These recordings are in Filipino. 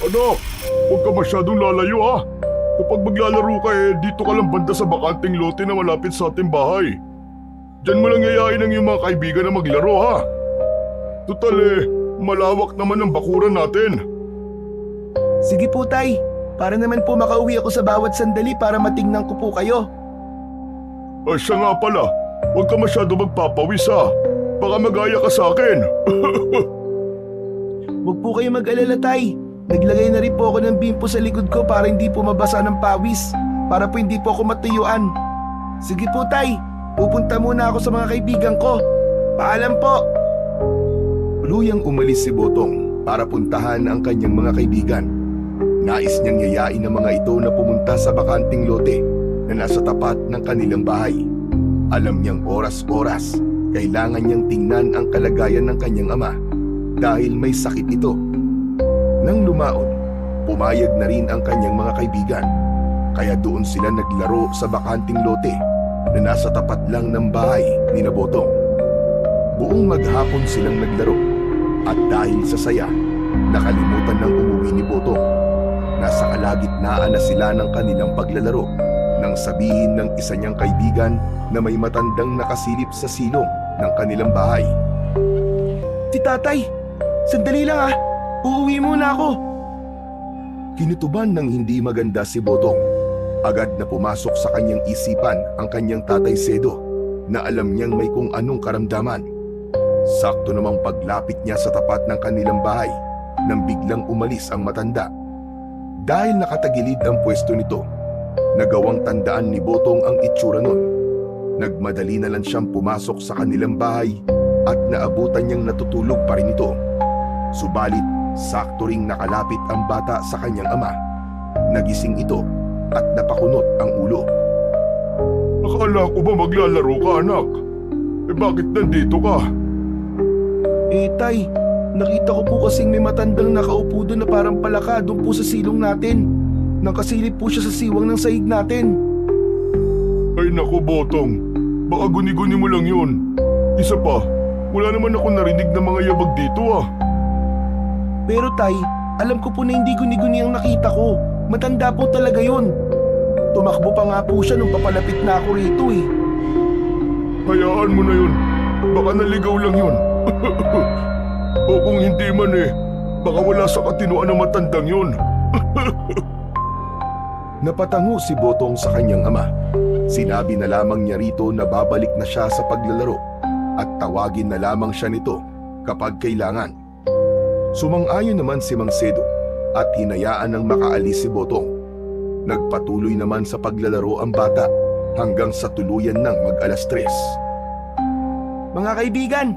Anak, huwag ka masyadong lalayo ha. Kapag maglalaro ka dito ka lang banda sa bakanting lote na malapit sa ating bahay. Diyan mo lang yayain ang iyong mga kaibigan na maglaro ha. Tutal malawak naman ang bakuran natin. Sige po tay, para naman po makauwi ako sa bawat sandali para matingnan ko po kayo. Ay siya nga pala, huwag ka masyado magpapawis ha. Baka magaya ka sa akin. Huwag po kayo mag-alala tay. Naglagay na rin po ako ng bimpo sa likod ko para hindi po mabasa ng pawis. Para po hindi po ako matuyuan. Sige po tay, pupunta muna ako sa mga kaibigan ko. Paalam po. Tuluyang umalis si Botong para puntahan ang kanyang mga kaibigan. Nais niyang yayain ang mga ito na pumunta sa bakanting lote na nasa tapat ng kanilang bahay. Alam niyang oras-oras, kailangan niyang tingnan ang kalagayan ng kanyang ama dahil may sakit ito. Nang lumaon, pumayag na rin ang kanyang mga kaibigan. Kaya doon sila naglaro sa bakanting lote na nasa tapat lang ng bahay ni Botong. Buong maghapon silang naglaro at dahil sa saya, nakalimutan ng umuwi ni Botong. Nasa kalagitnaan na sila ng kanilang paglalaro nang sabihin ng isa niyang kaibigan na may matandang nakasilip sa silong ng kanilang bahay. Si tatay, sandali lang ah. Uuwi muna ako. Kinutuban ng hindi maganda si Botong. Agad na pumasok sa kanyang isipan ang kanyang tatay Sedo na alam niyang may kung anong karamdaman. Sakto namang paglapit niya sa tapat ng kanilang bahay nang biglang umalis ang matanda. Dahil nakatagilid ang pwesto nito, nagawang tandaan ni Botong ang itsura nun. Nagmadali na lang siyang pumasok sa kanilang bahay at naabutan niyang natutulog pa rin ito. Subalit, sakto ring nakalapit ang bata sa kanyang ama. Nagising ito at napakunot ang ulo. Akala ko ba maglalaro ka anak? Bakit nandito ka? Tay, nakita ko po kasing may matandang nakaupo doon na parang palaka doon po sa silong natin. Nakasilip po siya sa siwang ng sahig natin. Ay naku Botong, baka guni-guni mo lang yun. Isa pa, wala naman ako narinig na mga yabag dito ah. Pero tay, alam ko po na hindi guni-guni ang nakita ko. Matanda po talaga yun. Tumakbo pa nga po siya nung papalapit na ako rito eh. Hayaan mo na yun, baka naligaw lang yun. O kung hindi man baka wala sa katinuan ng matandang yun. Napatango si Botong sa kanyang ama. Sinabi na lamang niya rito na babalik na siya sa paglalaro at tawagin na lamang siya nito kapag kailangan. Sumang-ayon naman si Mang Sedo at hinayaan ng makaalis si Botong. Nagpatuloy naman sa paglalaro ang bata hanggang sa tuluyan ng mag-alas 3. Mga kaibigan,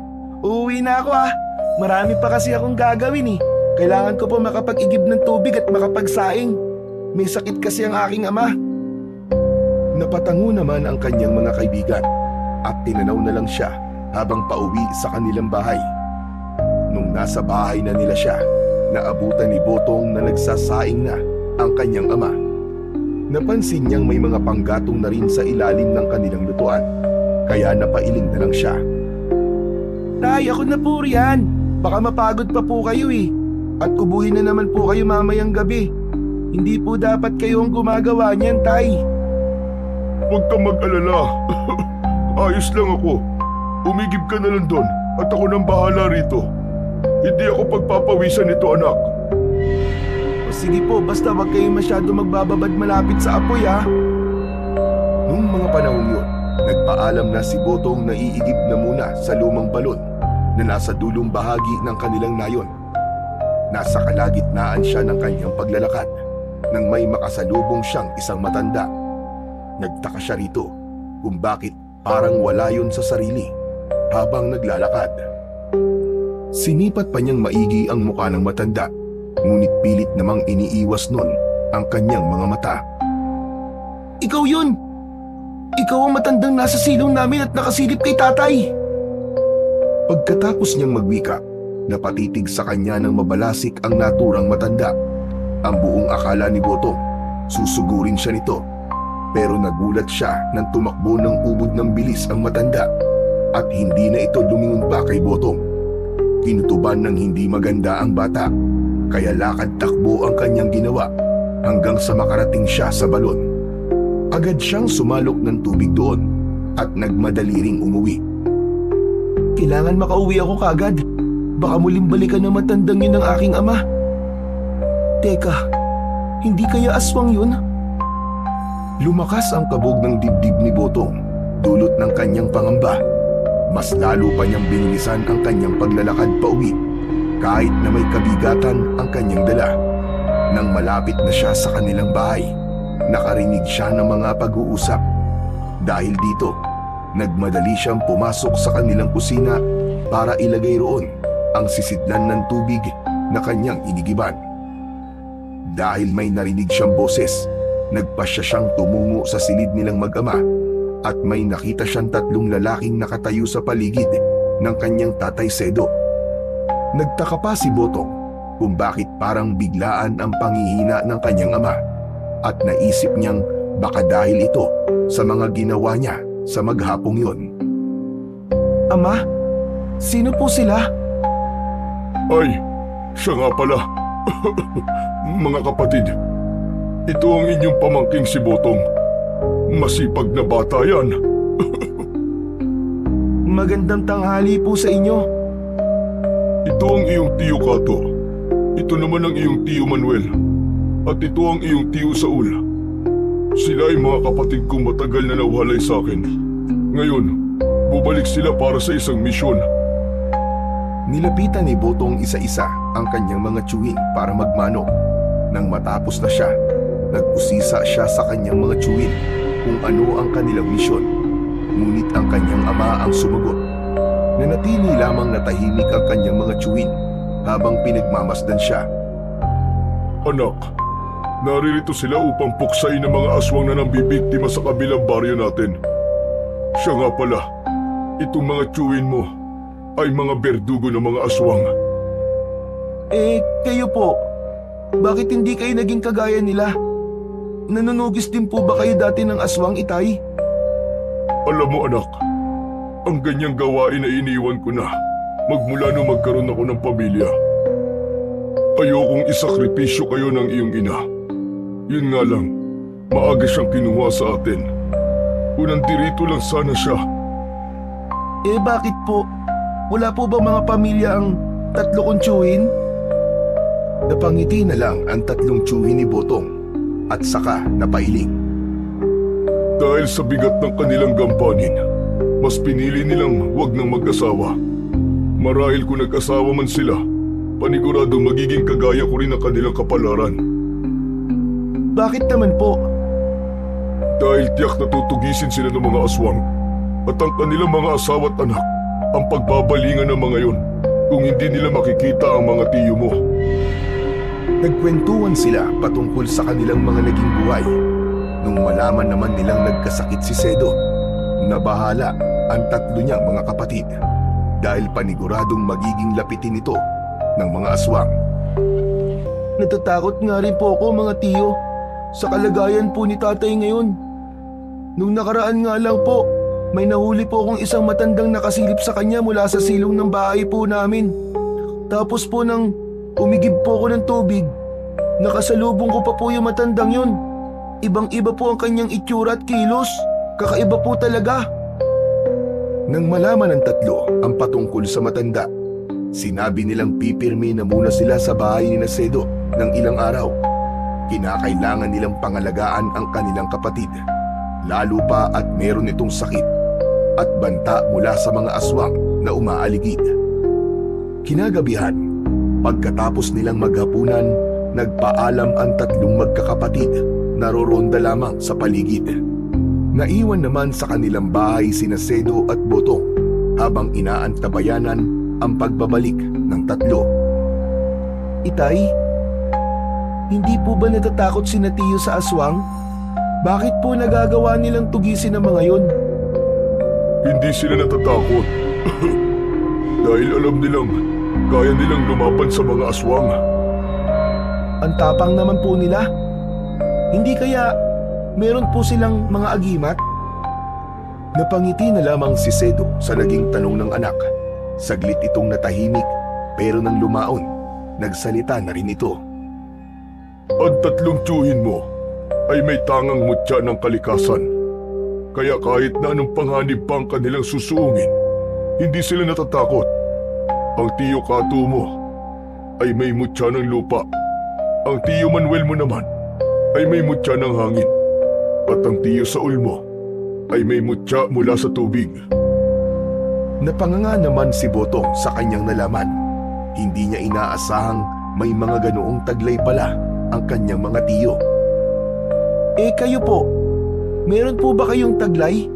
uuwi na ako ah. Marami pa kasi akong gagawin eh. Kailangan ko po makapag-igib ng tubig at makapagsaing. May sakit kasi ang aking ama. Napatango naman ang kanyang mga kaibigan at tinanaw na lang siya habang pauwi sa kanilang bahay. Nung nasa bahay na nila siya, naabutan ni Botong na nagsasaing na ang kanyang ama. Napansin niyang may mga panggatong na rin sa ilalim ng kanilang lutuan, kaya napailing na lang siya. Tay, ako na po riyan. Baka mapagod pa po kayo eh. At ubuhin na naman po kayo mamayang gabi. Hindi po dapat kayo ang gumagawa niyan, tay. Huwag kang mag-alala. Ayos lang ako. Umigib ka na lang doon at ako nang bahala rito. Hindi ako pagpapawisan nito anak. O sige po, basta wag kayo masyado magbababad malapit sa apoy ha. Nung mga panahon yun, nagpaalam na si Botong na iigib na muna sa lumang balon na nasa dulong bahagi ng kanilang nayon. Nasa kalagitnaan siya ng kanyang paglalakad nang may makasalubong siyang isang matanda. Nagtaka siya rito kung bakit parang wala yun sa sarili habang naglalakad. Sinipat pa niyang maigi ang mukha ng matanda, ngunit pilit namang iniiwas nun ang kanyang mga mata. Ikaw yun! Ikaw ang matandang nasa silong namin at nakasilip kay tatay! Pagkatapos niyang magwika, napatitig sa kanya ng mabalasik ang naturang matanda. Ang buong akala ni Botong, susugurin siya nito. Pero nagulat siya nang tumakbo ng ubod ng bilis ang matanda at hindi na ito lumingon pa kay Botong. Kinutuban ng hindi maganda ang bata. kaya lakad-takbo ang kanyang ginawa hanggang sa makarating siya sa balon. Agad siyang sumalok ng tubig doon at nagmadali ring umuwi. Kailangan makauwi ako kagad. Baka muling balikan ng matandang yun ng aking ama. Teka, hindi kaya aswang yun? Lumakas ang kabog ng dibdib ni Botong, dulot ng kanyang pangamba. Mas lalo pa niyang binilisan ang kanyang paglalakad pauwi, kahit na may kabigatan ang kanyang dala. Nang malapit na siya sa kanilang bahay, nakarinig siya ng mga pag-uusap. Dahil dito, nagmadali siyang pumasok sa kanilang kusina para ilagay roon ang sisidlan ng tubig na kanyang inigiban. Dahil may narinig siyang boses, nagpasya siyang tumungo sa silid nilang mag-ama at may nakita siyang 3 lalaking nakatayo sa paligid ng kanyang tatay Sedo. Nagtaka pa si Botong kung bakit parang biglaan ang panghihina ng kanyang ama at naisip niyang baka dahil ito sa mga ginawa niya sa maghapong yun. Ama, sino po sila? Ay, siya nga pala. Mga kapatid, ito ang inyong pamangking si Botong. Masipag na bata yan. Magandang tanghali po sa inyo. Ito ang iyong tiyo Kato. Ito naman ang iyong tiyo Manuel. At ito ang iyong tiyo Saul. Sila ay mga kapatid kong matagal na nawalay sa akin. Ngayon, bubalik sila para sa isang misyon. Nilapitan ni Botong isa-isa ang kanyang mga tiyuhin para magmano. Nang matapos na siya, nag-usisa siya sa kanyang mga tiyuhin kung ano ang kanilang misyon. Ngunit ang kanyang ama ang sumagot. Nanatili lamang na tahimik ang kanyang mga tiyuhin habang pinagmamasdan siya. Anak, naririto sila upang puksain ng mga aswang na nambibiktima sa kabilang baryo natin. Siya nga pala, itong mga tiyuhin mo ay mga berdugo ng mga aswang. Kayo po, bakit hindi kayo naging kagaya nila? Nanunugis din po ba kayo dati ng aswang, Itay? Alam mo anak, ang ganyang gawain ay iniwan ko na magmula nung magkaroon ako ng pamilya. Ayokong isakripisyo kayo ng iyong ina. Yun nga lang, maaga siyang kinuha sa atin. Unang dirito lang sana siya. Bakit po? Wala po ba mga pamilya ang 3 kong tiyuhin? Napangiti na lang ang 3 tiyuhin ni Botong at saka napailing. Dahil sa bigat ng kanilang gampanin, mas pinili nilang wag nang mag-asawa. Marahil kung nag-asawa man sila, panigurado magiging kagaya ko rin ang kanilang kapalaran. Bakit naman po? Dahil tiyak na tutugisin sila ng mga aswang at ang kanilang mga asawa at anak ang pagbabalingan ng mga yon kung hindi nila makikita ang mga tiyo mo. Nagkwentuhan sila patungkol sa kanilang mga naging buhay. Nung malaman naman nilang nagkasakit si Sedo, nabahala ang 3 niyang mga kapatid dahil paniguradong magiging lapitin ito ng mga aswang. Natatakot nga rin po ako, mga tiyo, sa kalagayan po ni tatay ngayon. Nung nakaraan nga lang po, may nahuli po akong isang matandang nakasilip sa kanya mula sa silong ng bahay po namin. Tapos po nang umigib po ako ng tubig, nakasalubong ko pa po yung matandang yun. Ibang-iba po ang kanyang itsura at kilos. Kakaiba po talaga. Nang malaman ng 3 ang patungkol sa matanda, sinabi nilang pipirmi na muna sila sa bahay ni Sedo ng ilang araw. Kinakailangan nilang pangalagaan ang kanilang kapatid, lalo pa at meron itong sakit at banta mula sa mga aswang na umaaligid. Kinagabihan, pagkatapos nilang maghapunan, nagpaalam ang 3 magkakapatid na roronda lamang sa paligid. Naiwan naman sa kanilang bahay sina Sedo at Botong habang inaantabayanan ang pagbabalik ng 3. Itay, hindi po ba natatakot si Tiyo sa aswang? Bakit po nagagawa nilang tugisin ang mga yon? Hindi sila natatakot. Dahil alam nilang kaya nilang lumaban sa mga aswang. Ang tapang naman po nila. Hindi kaya meron po silang mga agimat? Napangiti na lamang si Sedo sa naging tanong ng anak. Saglit itong natahimik pero nang lumaon, nagsalita na rin ito. Ang tatlong tiyuhin mo ay may tangang mutya ng kalikasan. Kaya kahit na anong panganib pa ang kanilang susuungin, hindi sila natatakot. Ang tiyo Kato mo ay may mutya ng lupa. Ang tiyo Manuel mo naman ay may mutya ng hangin. At ang tiyo Saul mo ay may mutya mula sa tubig. Napanganga naman si Botong sa kanyang nalaman. Hindi niya inaasahang may mga ganoong taglay pala ang kanyang mga tiyo. Kayo po, meron po ba kayong taglay?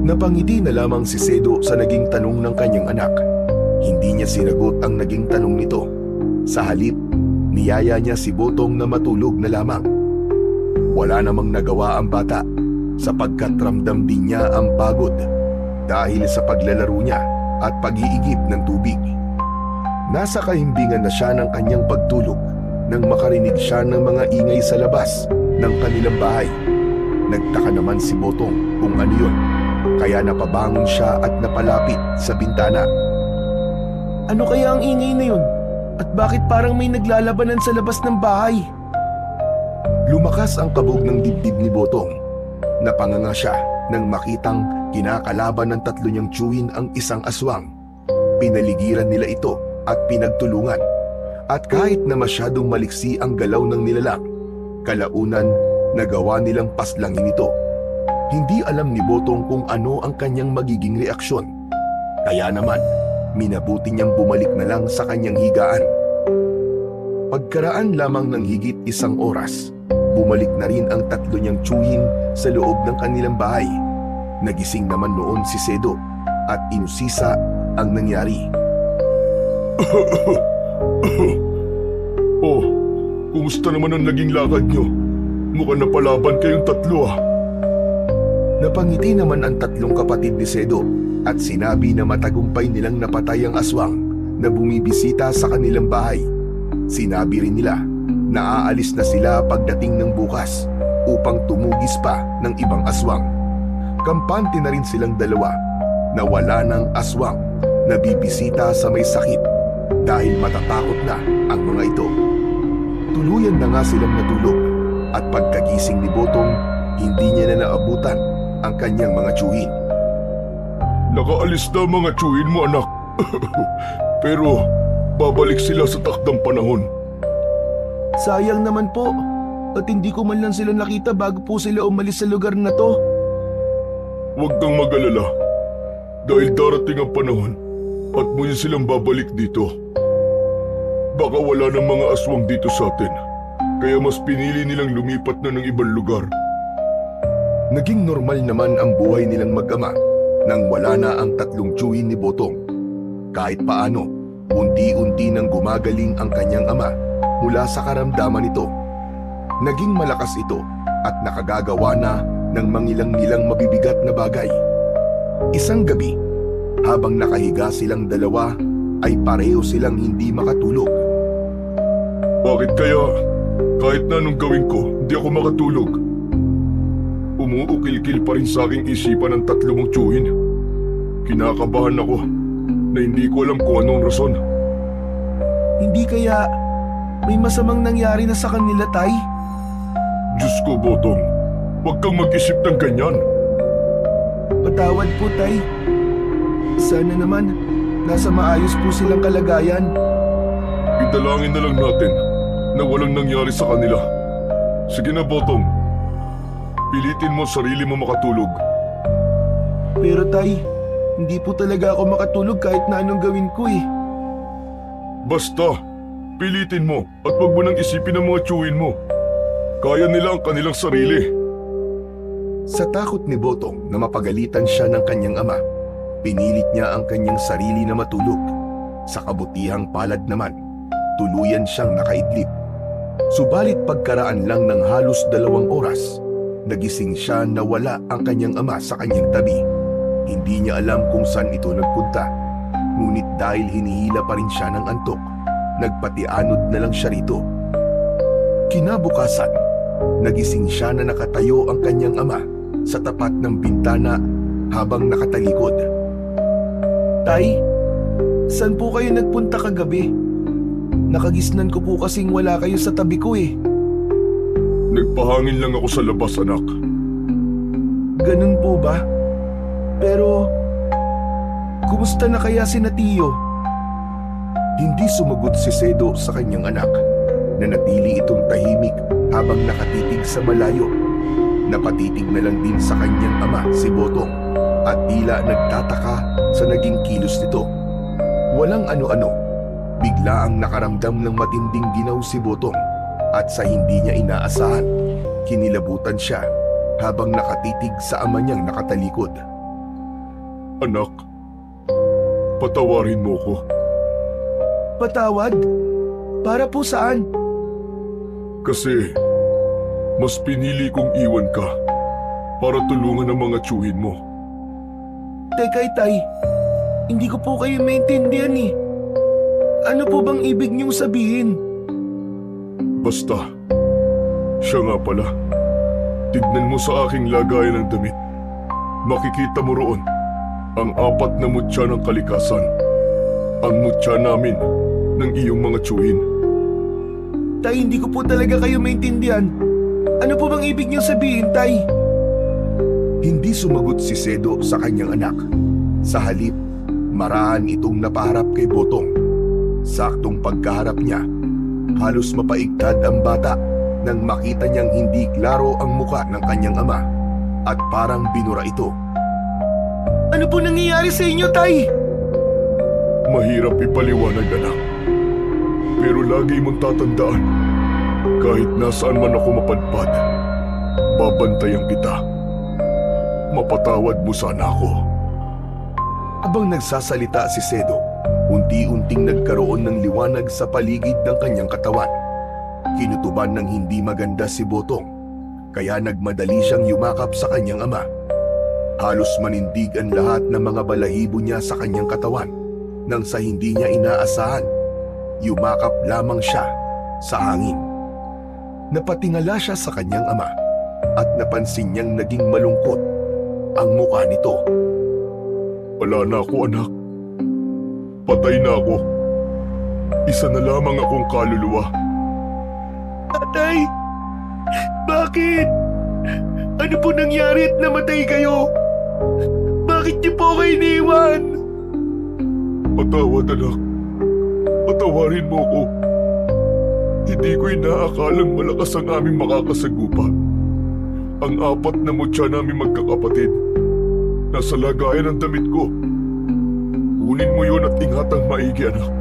Napangiti na lamang si Sedo sa naging tanong ng kanyang anak. Hindi niya sinagot ang naging tanong nito. Sa halip, niyaya niya si Botong na matulog na lamang. Wala namang nagawa ang bata sapagkat ramdam din niya ang pagod dahil sa paglalaro niya at pag-iigib ng tubig. Nasa kahimbingan na siya ng kanyang pagtulog nang makarinig siya ng mga ingay sa labas ng kanilang bahay. Nagtaka naman si Botong kung ano yun, kaya napabangon siya at napalapit sa bintana. Ano kaya ang ingay na yun? At bakit parang may naglalabanan sa labas ng bahay? Lumakas ang kabog ng dibdib ni Botong. Napanganga siya nang makitang kinakalaban ng tatlo niyang tiyuhin ang isang aswang. Pinaligiran nila ito at pinagtulungan. At kahit na masyadong maliksi ang galaw ng nilalang, kalaunan nagawa nilang paslangin ito. Hindi alam ni Botong kung ano ang kanyang magiging reaksyon. Kaya naman, minabuti niyang bumalik na lang sa kanyang higaan. Pagkaraan lamang ng higit isang oras, bumalik na rin ang tatlo niyang tiyuhin sa loob ng kanilang bahay. Nagising naman noon si Sedo at inusisa ang nangyari. Oh, kumusta naman ang naging lakad niyo? Mukhang napalaban kayong tatlo ah. Napangiti naman ang tatlong kapatid ni Sedo at sinabi na matagumpay nilang napatay ang aswang na bumibisita sa kanilang bahay. Sinabi rin nila na aalis na sila pagdating ng bukas upang tumugis pa ng ibang aswang. Kampante na rin silang dalawa na wala ng aswang na bibisita sa may sakit dahil matatakot na ang mga ito. Tuluyan na nga silang natulog at pagkagising ni Botong, hindi niya na naabutan ang kanyang mga tiyuhin. Nakaalis na mga tiyuhin mo anak. Pero babalik sila sa takdang panahon. Sayang naman po. At hindi ko man lang sila nakita bago po sila umalis sa lugar na to. Huwag kang mag-alala. Dahil darating ang panahon at muli silang babalik dito. Baka wala ng mga aswang dito sa atin. Kaya mas pinili nilang lumipat na ng ibang lugar. Naging normal naman ang buhay nilang mag-ama nang wala na ang tatlong tiyuhin ni Botong. Kahit paano, unti-unti nang gumagaling ang kanyang ama mula sa karamdaman nito. Naging malakas ito at nakagagawa na ng mangilang-ngilang mabibigat na bagay. Isang gabi, habang nakahiga silang dalawa, ay pareho silang hindi makatulog. Bakit kaya kahit na anong gawin ko, hindi ako makatulog? Umuukil-kil pa rin sa aking isipan ng tatlo mong tiyuhin. Kinakabahan ako na hindi ko alam kung anong rason. Hindi kaya may masamang nangyari na sa kanila, Tay? Diyos ko, Botong, huwag kang mag-isip ng ganyan. Patawad po, Tay. Sana naman nasa maayos po silang kalagayan. Idalangin na lang natin na walang nangyari sa kanila. Sige na, Botong. Pilitin mo sarili mo makatulog. Pero Tay, hindi po talaga ako makatulog kahit na anong gawin ko eh. Basta, pilitin mo at huwag mo nang isipin ang mga tiyuhin mo. Kaya nila ang kanilang sarili. Sa takot ni Botong na mapagalitan siya ng kanyang ama, pinilit niya ang kanyang sarili na matulog. Sa kabutihang palad naman, tuluyan siyang nakaidlip. Subalit pagkaraan lang ng halos 2 oras, nagising siya na wala ang kanyang ama sa kanyang tabi. Hindi niya alam kung saan ito nagpunta. Ngunit dahil hinihila pa rin siya ng antok, nagpatianod na lang siya rito. Kinabukasan, nagising siya na nakatayo ang kanyang ama sa tapat ng bintana habang nakatalikod. Tay, saan po kayo nagpunta kagabi? Nakagisnan ko po kasing wala kayo sa tabi ko eh. Nagpahangin lang ako sa labas, anak. Ganun po ba? Pero, kumusta na kaya si Tio? Hindi sumagot si Sedo sa kanyang anak. Nanatili itong tahimik habang nakatitig sa malayo. Napatitig na lang din sa kanyang ama si Botong at tila nagtataka sa naging kilos nito. Walang ano-ano, bigla ang nakaramdam ng matinding ginaw si Botong at sa hindi niya inaasahan, kinilabutan siya habang nakatitig sa ama niyang nakatalikod. Anak, patawarin mo ko. Patawad? Para po saan? Kasi mas pinili kong iwan ka para tulungan ang mga tiyuhin mo. Teka Tay, hindi ko po kayo maintindihan eh. Ano po bang ibig niyong sabihin? Basta, siya nga pala. Tignan mo sa aking lagayan ng damit. Makikita mo roon ang 4 na mutya ng kalikasan. Ang mutya namin ng iyong mga tiyuhin. Tay, hindi ko po talaga kayo maintindihan. Ano po bang ibig niyong sabihin, Tay? Hindi sumagot si Sedo sa kanyang anak. Sa halip, marahan itong napaharap kay Botong. Saktong pagkaharap niya, halos mapaigtad ang bata nang makita niyang hindi klaro ang muka ng kanyang ama at parang binura ito. Ano po nangyayari sa inyo, Tay? Mahirap ipaliwanag, anak. Pero lagi mong tatandaan, kahit nasaan man ako mapadpad, babantayan kita. Mapatawad mo sana ako. Habang nagsasalita si Sedo, unti-unting nagkaroon ng liwanag sa paligid ng kanyang katawan. Kinutuban ng hindi maganda si Botong, kaya nagmadali siyang yumakap sa kanyang ama. Halos manindig ang lahat ng mga balahibo niya sa kanyang katawan nang sa hindi niya inaasahan, yumakap lamang siya sa hangin. Napatingala siya sa kanyang ama at napansin niyang naging malungkot ang mukha nito. Wala na ako, anak. Patay na ako. Isa na lamang akong kaluluwa. Tatay, bakit? Ano po nangyari at namatay kayo? Bakit niyo po kayo iniwan? Patawad, anak. Patawarin mo ko. Hindi ko inaakalang malakas ang aming makakasagupa. Ang 4 na mutya namin magkakapatid. Nasa lagayan ng damit ko. Kunin mo yun at inghatang maigi, anak.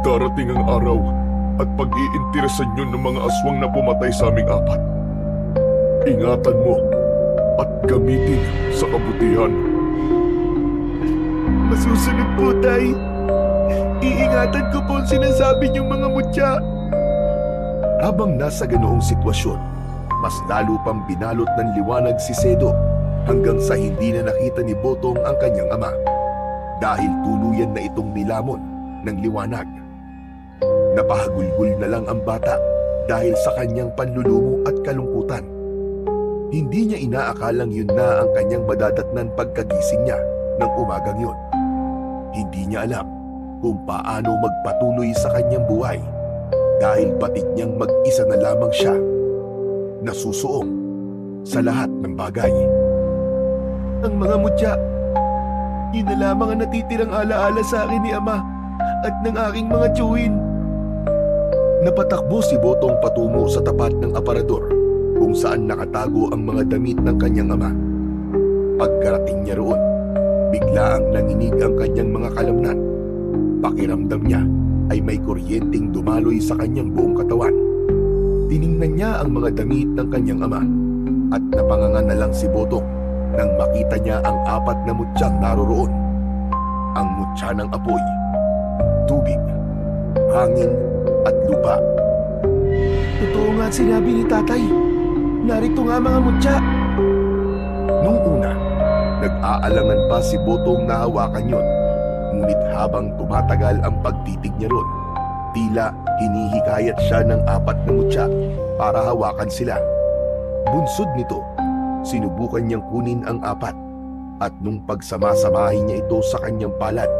Darating ang araw at pag-iinteresan yun ng mga aswang na pumatay sa aming 4. Ingatan mo at gamitin sa kabutihan. Masusunod po, Tay. Iingatan ko po ang sinasabi niyong mga mutya. Habang nasa ganoong sitwasyon, mas lalo pang binalot ng liwanag si Sedo hanggang sa hindi na nakita ni Botong ang kanyang ama dahil tuluyan na itong nilamon ng liwanag. Napahagulgul na lang ang bata dahil sa kanyang panlulumo at kalungkutan. Hindi niya inaakalang yun na ang kanyang madadatnan pagkagising niya ng umagang yun. Hindi niya alam kung paano magpatuloy sa kanyang buhay dahil batid niyang mag-isa na lamang siya, nasusuong sa lahat ng bagay. Ang mga mutya, yun na lamang ang natitirang alaala sa akin ni Ama at ng aking mga tiyuhin. Napatakbo si Botong patungo sa tapat ng aparador kung saan nakatago ang mga damit ng kanyang ama. Pagkarating niya roon, bigla ang nanginig ang kanyang mga kalamnan. Pakiramdam niya ay may kuryenteng dumaloy sa kanyang buong katawan. Tiningnan niya ang mga damit ng kanyang ama at napanganga na lang si Botong nang makita niya ang 4 na mutyang naroroon. Ang mutya ng apoy, tubig, hangin at lupa. Totoo nga at sinabi ni Tatay. Narito nga mga mutya. Nung una, nag-aalangan pa si Botong na hawakan yun. Ngunit habang tumatagal ang pagtitig niya ron, tila hinihikayat siya ng 4 na mutya para hawakan sila. Bunsod nito, sinubukan niyang kunin ang 4 at nung pagsamasamahin niya ito sa kanyang palad,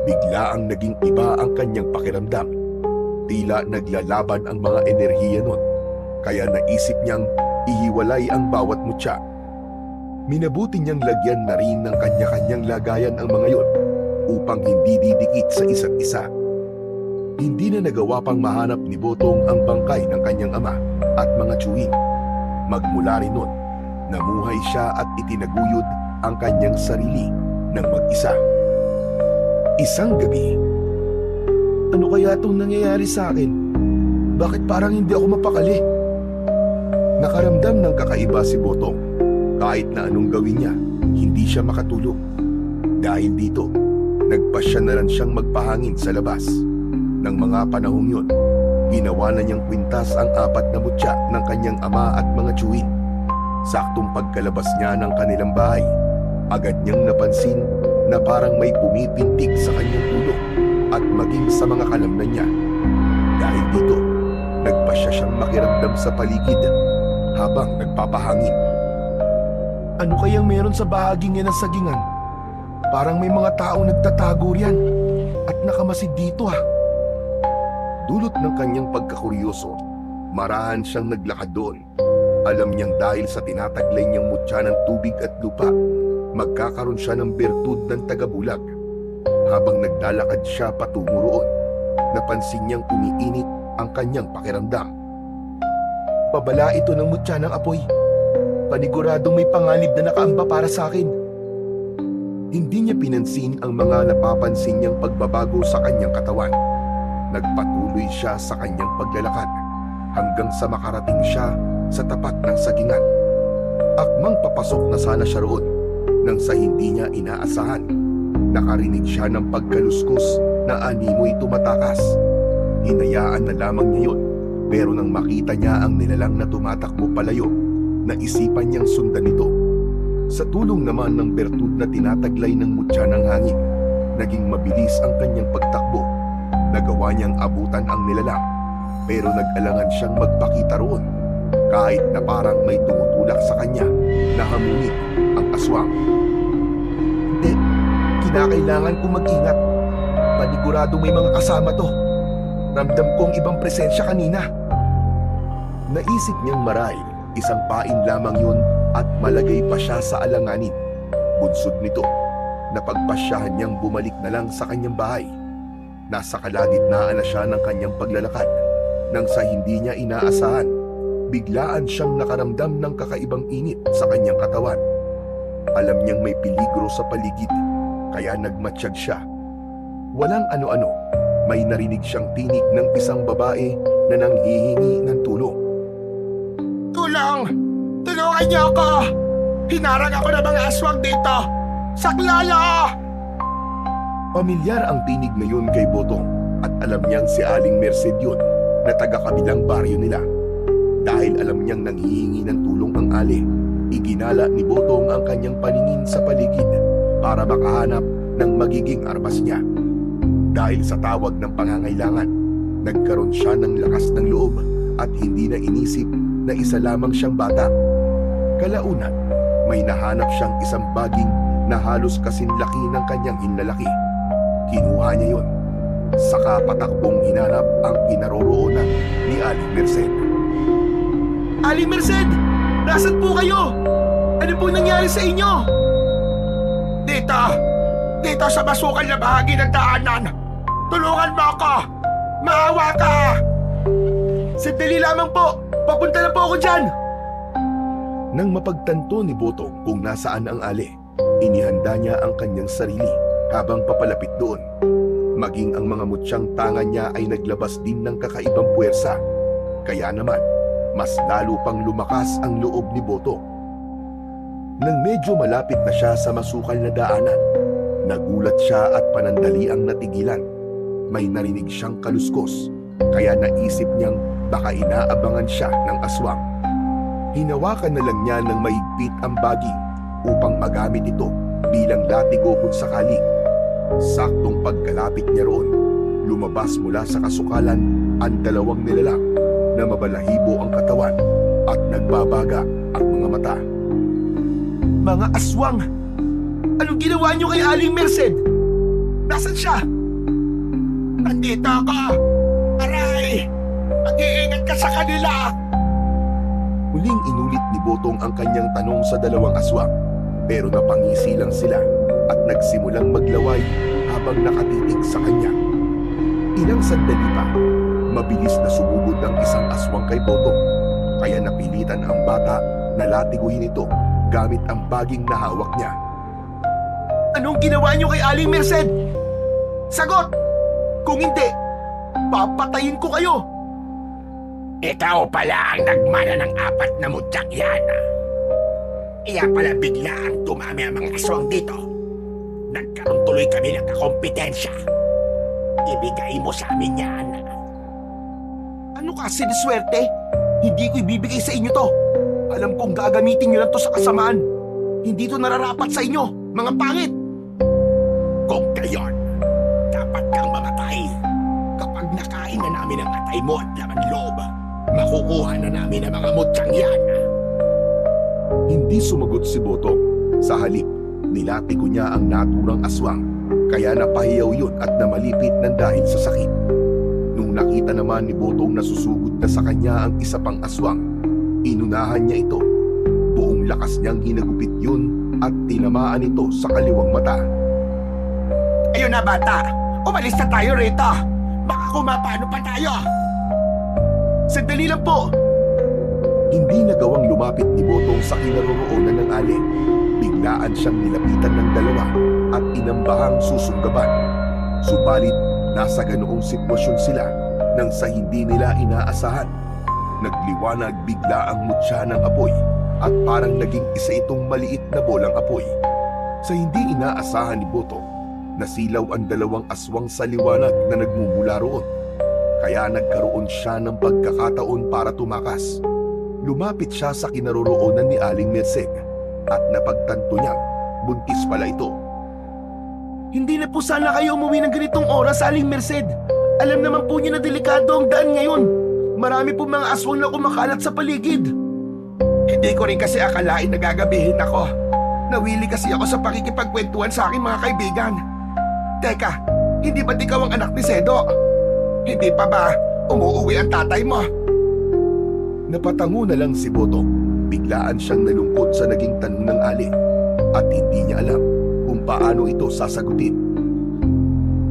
bigla ang naging iba ang kanyang pakiramdam. Tila naglalaban ang mga enerhiya nun, kaya naisip niyang ihiwalay ang bawat mutya. Minabuti niyang lagyan na rin ng kanya-kanyang lagayan ang mga yon upang hindi didikit sa isa't isa. Hindi na nagawa pang mahanap ni Botong ang bangkay ng kanyang ama at mga tiyuhin. Magmula rin nun, namuhay siya at itinaguyod ang kanyang sarili ng mag-isa. Isang gabi, Ano kaya itong nangyayari sa akin? Bakit parang hindi ako mapakali? nakaramdam ng kakaiba si Botong. Kahit na anong gawin niya, hindi siya makatulog. Dahil dito, nagpasya na lang siyang magpahangin sa labas. Nang mga panahong yun, ginawa na niyang kwintas ang 4 na mutya ng kanyang ama at mga tiyuhin. Saktong pagkalabas niya ng kanilang bahay, agad niyang napansin na parang may pumipintig sa kanyang ulo at maging sa mga kalamnan niya. Dahil dito, nagpasya siyang makiramdam sa paligid habang nagpapahangin. Ano kayang meron sa bahaging yan ng sagingan? Parang may mga taong nagtatago riyan at nakamasid dito Dulot ng kanyang pagkakuryoso, marahan siyang naglakad doon. Alam niyang dahil sa tinataglay niyang mutya ng tubig at lupa, magkakaroon siya ng bertud ng tagabulag. Habang naglalakad siya patungo roon, napansin niyang umiinit ang kanyang pakiramdam. Pabala ito ng mutya ng apoy. Paniguradong may panganib na nakaamba para sa akin. Hindi niya pinansin ang mga napapansin niyang pagbabago sa kanyang katawan. Nagpatuloy siya sa kanyang paglalakad hanggang sa makarating siya sa tapat ng sagingan. Akmang papasok na sana siya roon nang sa hindi niya inaasahan. Nakarinig siya ng pagkaluskos na animoy tumatakas. Hinayaan na lamang niya yun, pero nang makita niya ang nilalang na tumatakbo palayo, naisipan niyang sundan ito. Sa tulong naman ng bertud na tinataglay ng mutya ng hangin, naging mabilis ang kanyang pagtakbo. Nagawa niyang abutan ang nilalang, pero nag-alangan siyang magpakita roon, kahit na parang may tumutulak sa kanya na hamunin ang aswang. Hindi, kinakailangan kong mag-ingat. Panigurado may mga kasama to. Ramdam ko ang ibang presensya kanina. Naisip niyang marahil isang pain lamang yun at malagay pa siya sa alanganin. Bunsod nito, napagpasyahan niyang bumalik na lang sa kanyang bahay. Nasa kalagitnaan na siya ng kanyang paglalakad nang sa hindi niya inaasahan, biglaan siyang nakaramdam ng kakaibang init sa kanyang katawan. Alam niyang may peligro sa paligid, kaya nagmatsyag siya. Walang ano-ano, may narinig siyang tinig ng isang babae na nanghihingi ng tulong. Tulong! Tulungan niyo ako! Hinarang ako ng mga aswang dito! Saklala! Pamilyar ang tinig na yun kay Botong at alam niyang si Aling Merced yun na taga-kabilang baryo nila. Dahil alam niyang nanghihingi ng tulong ang Ali, iginala ni Botong ang kanyang paningin sa paligid para makahanap ng magiging armas niya. Dahil sa tawag ng pangangailangan, nagkaroon siya ng lakas ng loob at hindi na inisip na isa lamang siyang bata. Kalaunan, may nahanap siyang isang baging na halos kasing laki ng kanyang hinlalaki. Kinuha niya yon. Saka patakbong hinanap ang kinaroroonan ni Aling Merced. Aling Merced! Nasaan po kayo? Ano po nangyari sa inyo? Dito! Dito sa masukal na bahagi ng daanan! Tulungan mo ako! Maawa ka! Sandali lamang po! Papunta na po ako dyan! Nang mapagtanto ni Botong kung nasaan ang Ali, inihanda niya ang kanyang sarili habang papalapit doon. Maging ang mga mutsyang tanga niya ay naglabas din ng kakaibang puwersa. Kaya naman, mas lalo pang lumakas ang loob ni Botong. Nang medyo malapit na siya sa masukal na daanan, nagulat siya at panandaliang natigilan. May narinig siyang kaluskos, kaya naisip niyang baka inaabangan siya ng aswang. Hinawakan na lang niya ng mahigpit ang baging upang magamit ito bilang latigo kung sakali. Saktong pagkalapit niya roon, lumabas mula sa kasukalan ang 2 nilalang na mabalahibo ang katawan at nagbabaga ang mga mata. Mga aswang! Anong ginawa niyo kay Aling Merced? Nasaan siya? Andito ako! Aray! ka sa kanila! Muling inulit ni Botong ang kanyang tanong sa dalawang aswang, pero napangisi lang sila at nagsimulang maglaway habang nakatitig sa kanya. Ilang sandali pa, mabilis na sumugod ang isang aswang kay Botong, kaya napilitan ang bata na latiguhin ito gamit ang baging na hawak niya. Anong ginawa niyo kay Aling Merced? Sagot! Kung hindi, papatayin ko kayo! Ikaw pala ang nagmana ng 4 na mutyak yan. Iya pala bigla ang dumami ang mga aswang dito. Nagkaroon tuloy kami ng kakompetensya. Ibigay mo sa amin yan. Ano kasi ni swerte? Hindi ko ibibigay sa inyo to. Alam kong gagamitin nyo lang to sa kasamaan. Hindi to nararapat sa inyo, mga pangit! Kung gayon, dapat kang mamatay. Kapag nakain na namin ang atay mo at laman loob, makukuha na namin ang mga mutyang yan. Hindi sumagot si Botong. Sa halip, nilatigo niya ang naturang aswang, kaya napahiyaw yun at namalipit ng dahil sa sakit. Nung nakita naman ni Botong na susugod na sa kanya ang isa pang aswang, inunahan niya ito. Buong lakas niyang hinagupit yun at tinamaan ito sa kaliwang mata. Ayun na bata, umalis na tayo rito. Baka kumapano pa tayo. Sandali lang po! Hindi nagawang lumapit ni Botong sa kinaroroonan ng alin. Biglaan siyang nilapitan ng dalawa at inambahang susunggaban. Subalit, nasa ganoong sitwasyon sila nang sa hindi nila inaasahan. Nagliwanag bigla ang mutya ng apoy at parang naging isa itong maliit na bolang apoy. Sa hindi inaasahan ni Botong, nasilaw ang dalawang aswang sa liwanag na nagmumula roon. Kaya nagkaroon siya ng pagkakataon para tumakas. Lumapit siya sa kinaroroonan ni Aling Merced at napagtanto niyang buntis pala ito. Hindi na po sana kayo umuwi ng ganitong oras, Aling Merced. Alam naman po niyo na delikado ang daan ngayon. Marami po mga aswang na kumakalat sa paligid. Hindi ko rin kasi akalain na gagabihin ako. Nawili kasi ako sa pakikipagkwentuhan sa aking mga kaibigan. Teka, hindi ba't ikaw ang anak ni Sedo? Hindi pa ba umuuwi ang tatay mo? Napatango na lang si Botong. Biglaan siyang nalungkot sa naging tanong ng Ali at hindi niya alam kung paano ito sasagutin.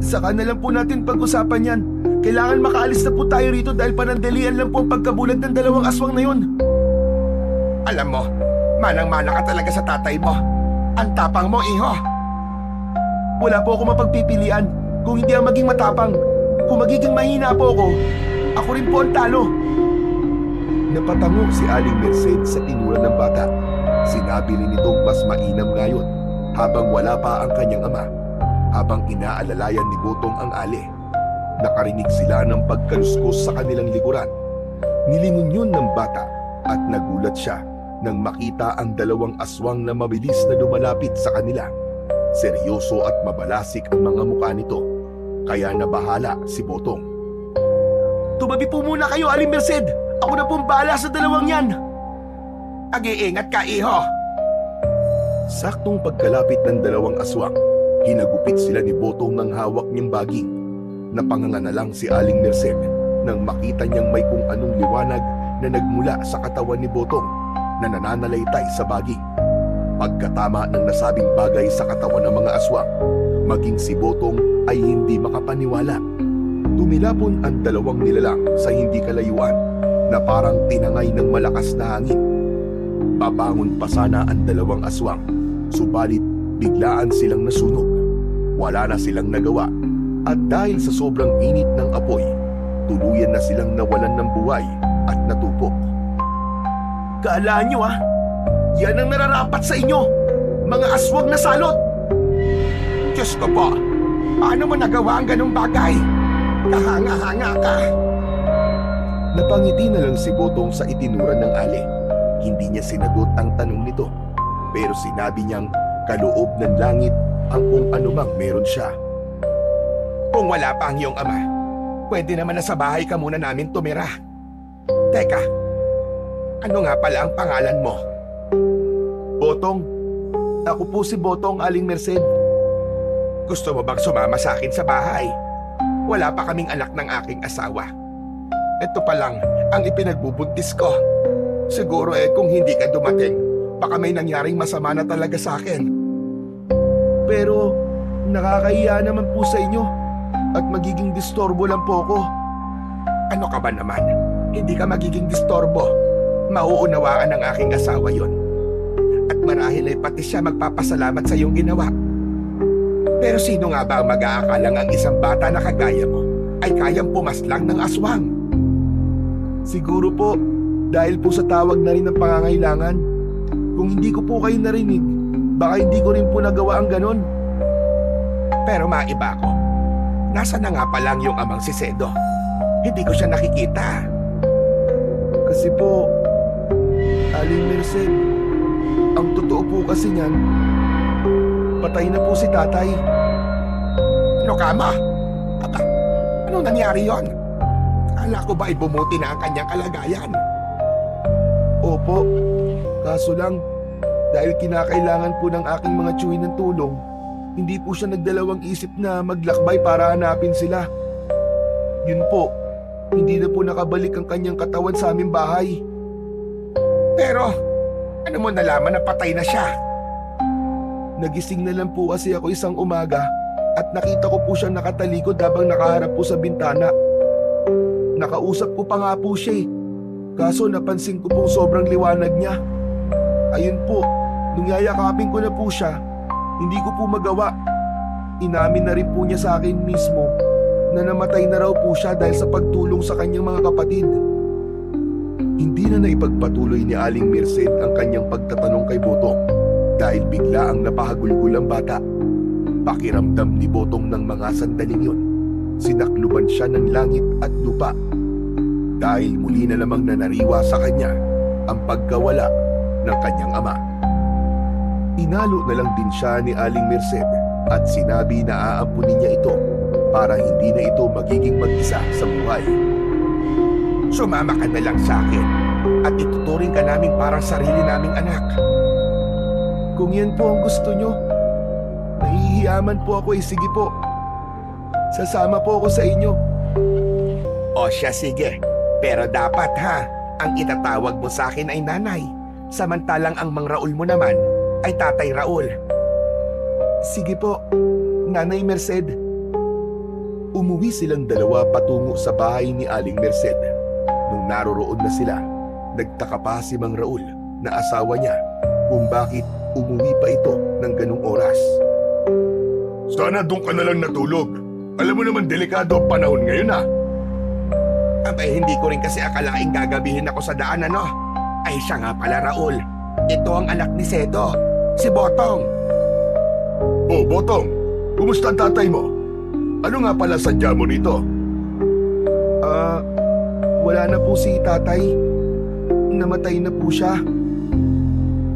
Saka na lang po natin pag-usapan yan. Kailangan makaalis na po tayo rito dahil panandalian lang po ang pagkabulag ng dalawang aswang na yun. Alam mo, manang-mana ka talaga sa tatay mo. Ang tapang mo, iho. Wala po ako mapagpipilian kung hindi ang maging matapang. Kung magiging mahina po ako rin po ang talo. Napatango si Aling Merced sa tinura ng bata. Sinabi rin nitong mas mainam ngayon habang wala pa ang kanyang ama. Habang inaalalayan ni Botong ang ali, nakarinig sila ng pagkaluskos sa kanilang likuran. Nilingon yun ng bata at nagulat siya nang makita ang dalawang aswang na mabilis na lumalapit sa kanila. Seryoso at mabalasik ang mga mukha nito, kaya nabahala si Botong. Tumabi po muna kayo, Aling Merced. Ako na pong bahala sa dalawang yan. Ag-iingat ka, iho. Saktong pagkalapit ng dalawang aswang, hinagupit sila ni Botong ng hawak niyang baging. Napanganga na lang si Aling Merced nang makita niyang may kung anong liwanag na nagmula sa katawan ni Botong na nananalaytay sa baging. Pagkatama ng nasabing bagay sa katawan ng mga aswang, maging si Botong ay hindi makapaniwala. Tumilapon ang dalawang nilalang sa hindi kalayuan na parang tinangay ng malakas na hangin. Babangon pa sana ang dalawang aswang, subalit biglaan silang nasunog. Wala na silang nagawa at dahil sa sobrang init ng apoy, tuluyan na silang nawalan ng buhay at natupok. Kaalaan nyo yan ang nararapat sa inyo, mga aswang na salot. Diyos ko po, paano mo nagawa ang ganong bagay? Kahanga-hanga ka. Napangiti na lang si Botong sa itinura ng ali. Hindi niya sinagot ang tanong nito, pero sinabi niyang kaloob ng langit ang kung anumang meron siya. Kung wala pa ang iyong ama, pwede naman na sa bahay ka muna namin tumira. Teka, ano nga pala ang pangalan mo? Botong. Ako po si Botong, Aling Merced. Gusto mo bang sumama sa akin sa bahay? Wala pa kaming anak ng aking asawa. ito pa lang ang ipinagbubuntis ko. Siguro kung hindi ka dumating, baka may nangyaring masama na talaga sa akin. Pero nakakahiya naman po sa inyo at magiging distorbo lang po ako. Ano ka ba naman? Hindi ka magiging distorbo. Mauunawaan ng aking asawa yon. At marahil ay pati siya magpapasalamat sa iyong ginawa. Pero sino nga ba ang mag-aakalang ang isang bata na kagaya mo ay kayang pumaslang ng aswang? Siguro po, dahil po sa tawag na rin ng pangangailangan. Kung hindi ko po kayo narinig, baka hindi ko rin po nagawa ang ganon. Pero maiba ko. Nasa na nga pa lang yung amang si Sedo? Hindi ko siya nakikita. Kasi po, Aling Merced, ang totoo po kasi niyan, patay na po si tatay. Ano ka ma? Aba, ano nangyari yon? Akala ko ba ay bumuti na ang kanyang kalagayan? Opo, kaso lang, dahil kinakailangan po ng aking mga tiyuhin ng tulong, hindi po siya nagdalawang isip na maglakbay para hanapin sila. Yun po, hindi na po nakabalik ang kanyang katawan sa aming bahay. Pero, ano mo nalaman na patay na siya? Nagising na lang po kasi ako isang umaga at nakita ko po siyang nakatalikod habang nakaharap po sa bintana. Nakausap ko pa nga po siya kaso napansin ko pong sobrang liwanag niya. Ayun po, nung yayakapin ko na po siya, hindi ko po magawa. Inamin na rin po niya sa akin mismo na namatay na raw po siya dahil sa pagtulong sa kanyang mga kapatid. Hindi na naipagpatuloy ni Aling Merced ang kanyang pagtatanong kay Botong dahil bigla ang napahagulgul ang bata. Pakiramdam ni Botong ng mga sandaling yun, sinakluban siya ng langit at lupa dahil muli na lamang nanariwa sa kanya ang pagkawala ng kanyang ama. Inalo na lang din siya ni Aling Merced at sinabi na aampunin niya ito para hindi na ito magiging mag-isa sa buhay. Sumama ka na lang sa akin at ituturing ka namin parang sarili naming anak. Kung yan po ang gusto nyo, nahihiyaman po ako sige po. Sasama po ako sa inyo. O siya sige, pero dapat ha, ang itatawag mo sa akin ay nanay, samantalang ang Mang Raul mo naman ay Tatay Raul. Sige po, Nanay Merced. Umuwi silang dalawa patungo sa bahay ni Aling Merced. Nung naroroon na sila, nagtaka pa si Mang Raul na asawa niya kung bakit umuwi pa ito ng ganung oras. Sana doon ka na lang natulog. Alam mo naman delikado ang panahon ngayon Abay, hindi ko rin kasi akalaing gagabihin ako sa daan Ay siya nga pala Raul. Ito ang anak ni Sedo, si Botong. Oh, Botong, kumusta ang tatay mo? Ano nga pala sadya mo nito? Wala na po si tatay. Namatay na po siya.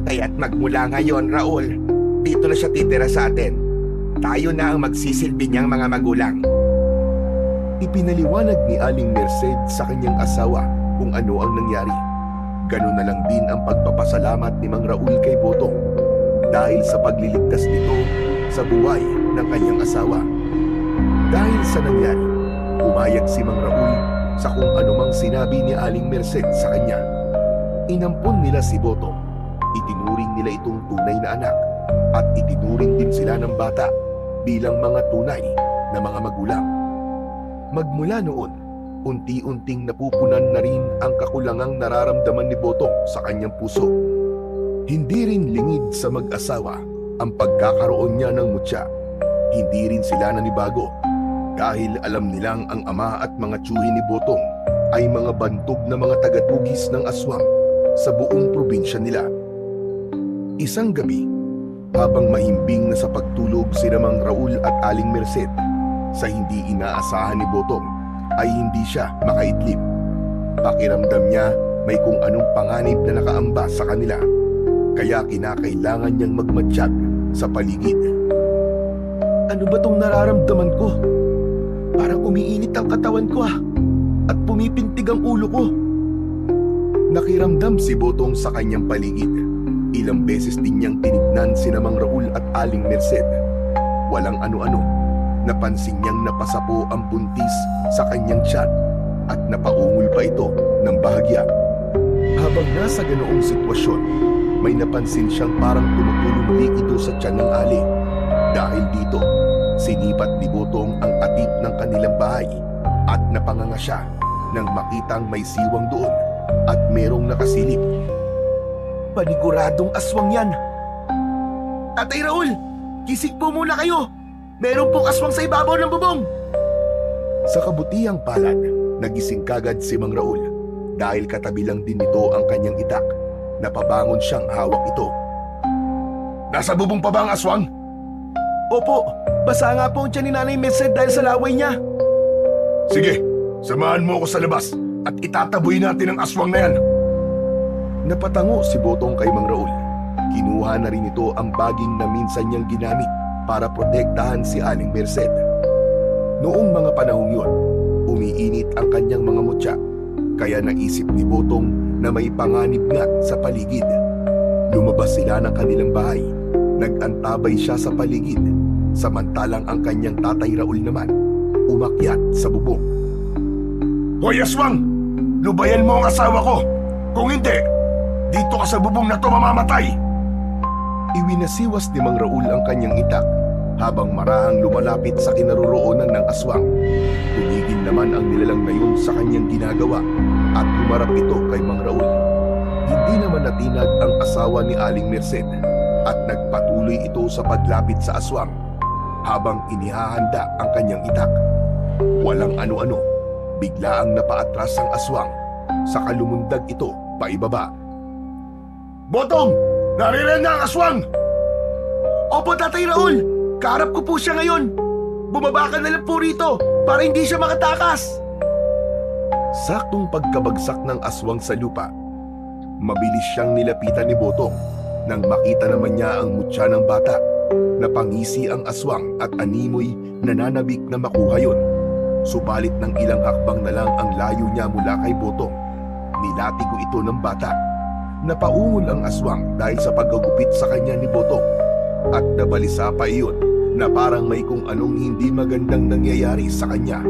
Kaya't magmula ngayon, Raul, dito na siya titira sa atin. Tayo na ang magsisilbi niyang mga magulang. Ipinaliwanag ni Aling Merced sa kanyang asawa kung ano ang nangyari. Ganun na lang din ang pagpapasalamat ni Mang Raul kay Botong dahil sa pagliligtas nito sa buhay ng kanyang asawa. Dahil sa nangyari, pumayag si Mang Raul sa kung anumang sinabi ni Aling Merced sa kanya. Inampon nila si Botong, itinuring nila itong tunay na anak at itinuring din sila ng bata bilang mga tunay na mga magulang. Magmula noon, unti-unting napupunan na rin ang kakulangang nararamdaman ni Botong sa kanyang puso. Hindi rin lingid sa mag-asawa ang pagkakaroon niya ng mutya. Hindi rin sila nanibago dahil alam nilang ang ama at mga tiyuhin ni Botong ay mga bantog na mga tagatugis ng aswang sa buong probinsya nila. Isang gabi, habang mahimbing na sa pagtulog si Mang Raul at Aling Merced, sa hindi inaasahan ni Botong ay hindi siya makaidlip. Pakiramdam niya may kung anong panganib na nakaamba sa kanila, kaya kinakailangan niyang magmatsyag sa paligid. Ano ba tong nararamdaman ko? Parang umiinit ang katawan ko at pumipintig ang ulo ko. Nakiramdam si Botong sa kanyang paligid. Ilang beses din niyang tinignan si Mang Raul at Aling Merced. Walang ano-ano. Napansin niyang napasapo ang buntis sa kanyang tiyan at napaungol pa ito ng bahagya. Habang nasa ganoong sitwasyon, may napansin siyang parang tumutulong líquido sa tiyan ng ali. Dahil dito, sinipat ni Botong ang atip ng kanilang bahay at napanganga siya nang makitang may siwang doon at merong nakasilip. Paniguradong aswang yan. Tatay Raul, kisig po muna kayo. Meron pong aswang sa ibabaw ng bubong. Sa kabutihang palad, nagising kagad si Mang Raul dahil katabi lang din nito ang kanyang itak. Napabangon siyang hawak ito. Nasa bubong pa ba ang aswang? Opo, basa nga po ang tiyan ni Nanay Merced dahil sa laway niya. Sige, samahan mo ako sa labas at itataboy natin ang aswang na yan. Napatango si Botong kay Mang Raul. Kinuha na rin ito ang baging na minsan niyang ginamit para protektahan si Aling Merced. Noong mga panahong yun, umiinit ang kanyang mga mutya, kaya naisip ni Botong na may panganib nga sa paligid. Lumabas sila ng kanilang bahay. Nag-antabay siya sa paligid, samantalang ang kanyang tatay Raul naman umakyat sa bubong. Hoy aswang! Lubayan mo ang asawa ko! Kung hindi, dito ka sa bubong na to mamamatay! Iwinasiwas ni Mang Raul ang kanyang itak habang marahang lumalapit sa kinaroroonan ng aswang. Tumigil naman ang nilalang na yun sa kanyang ginagawa at humarap ito kay Mang Raul. Hindi naman natinag ang asawa ni Aling Merced at nagpatuloy ito sa paglapit sa aswang habang inihahanda ang kanyang itak. Walang ano-ano, bigla ang napaatras ang aswang, saka lumundag ito paibaba. Botong! Naririyan na ang aswang! Opo, Tatay Raul, kaharap ko po siya ngayon. Bumaba ka na lang po rito para hindi siya makatakas. Saktong pagkabagsak ng aswang sa lupa, mabilis siyang nilapitan ni Botong nang makita naman niya ang mutya ng bata. Napangisi ang aswang at animoy nananabik na makuha yon. Subalit ng ilang hakbang na lang ang layo niya mula kay Botong, nilatigo ito ng bata. Napaungol ang aswang dahil sa paggagupit sa kanya ni Botong at nabalisa pa iyon na parang may kung anong hindi magandang nangyayari sa kanya.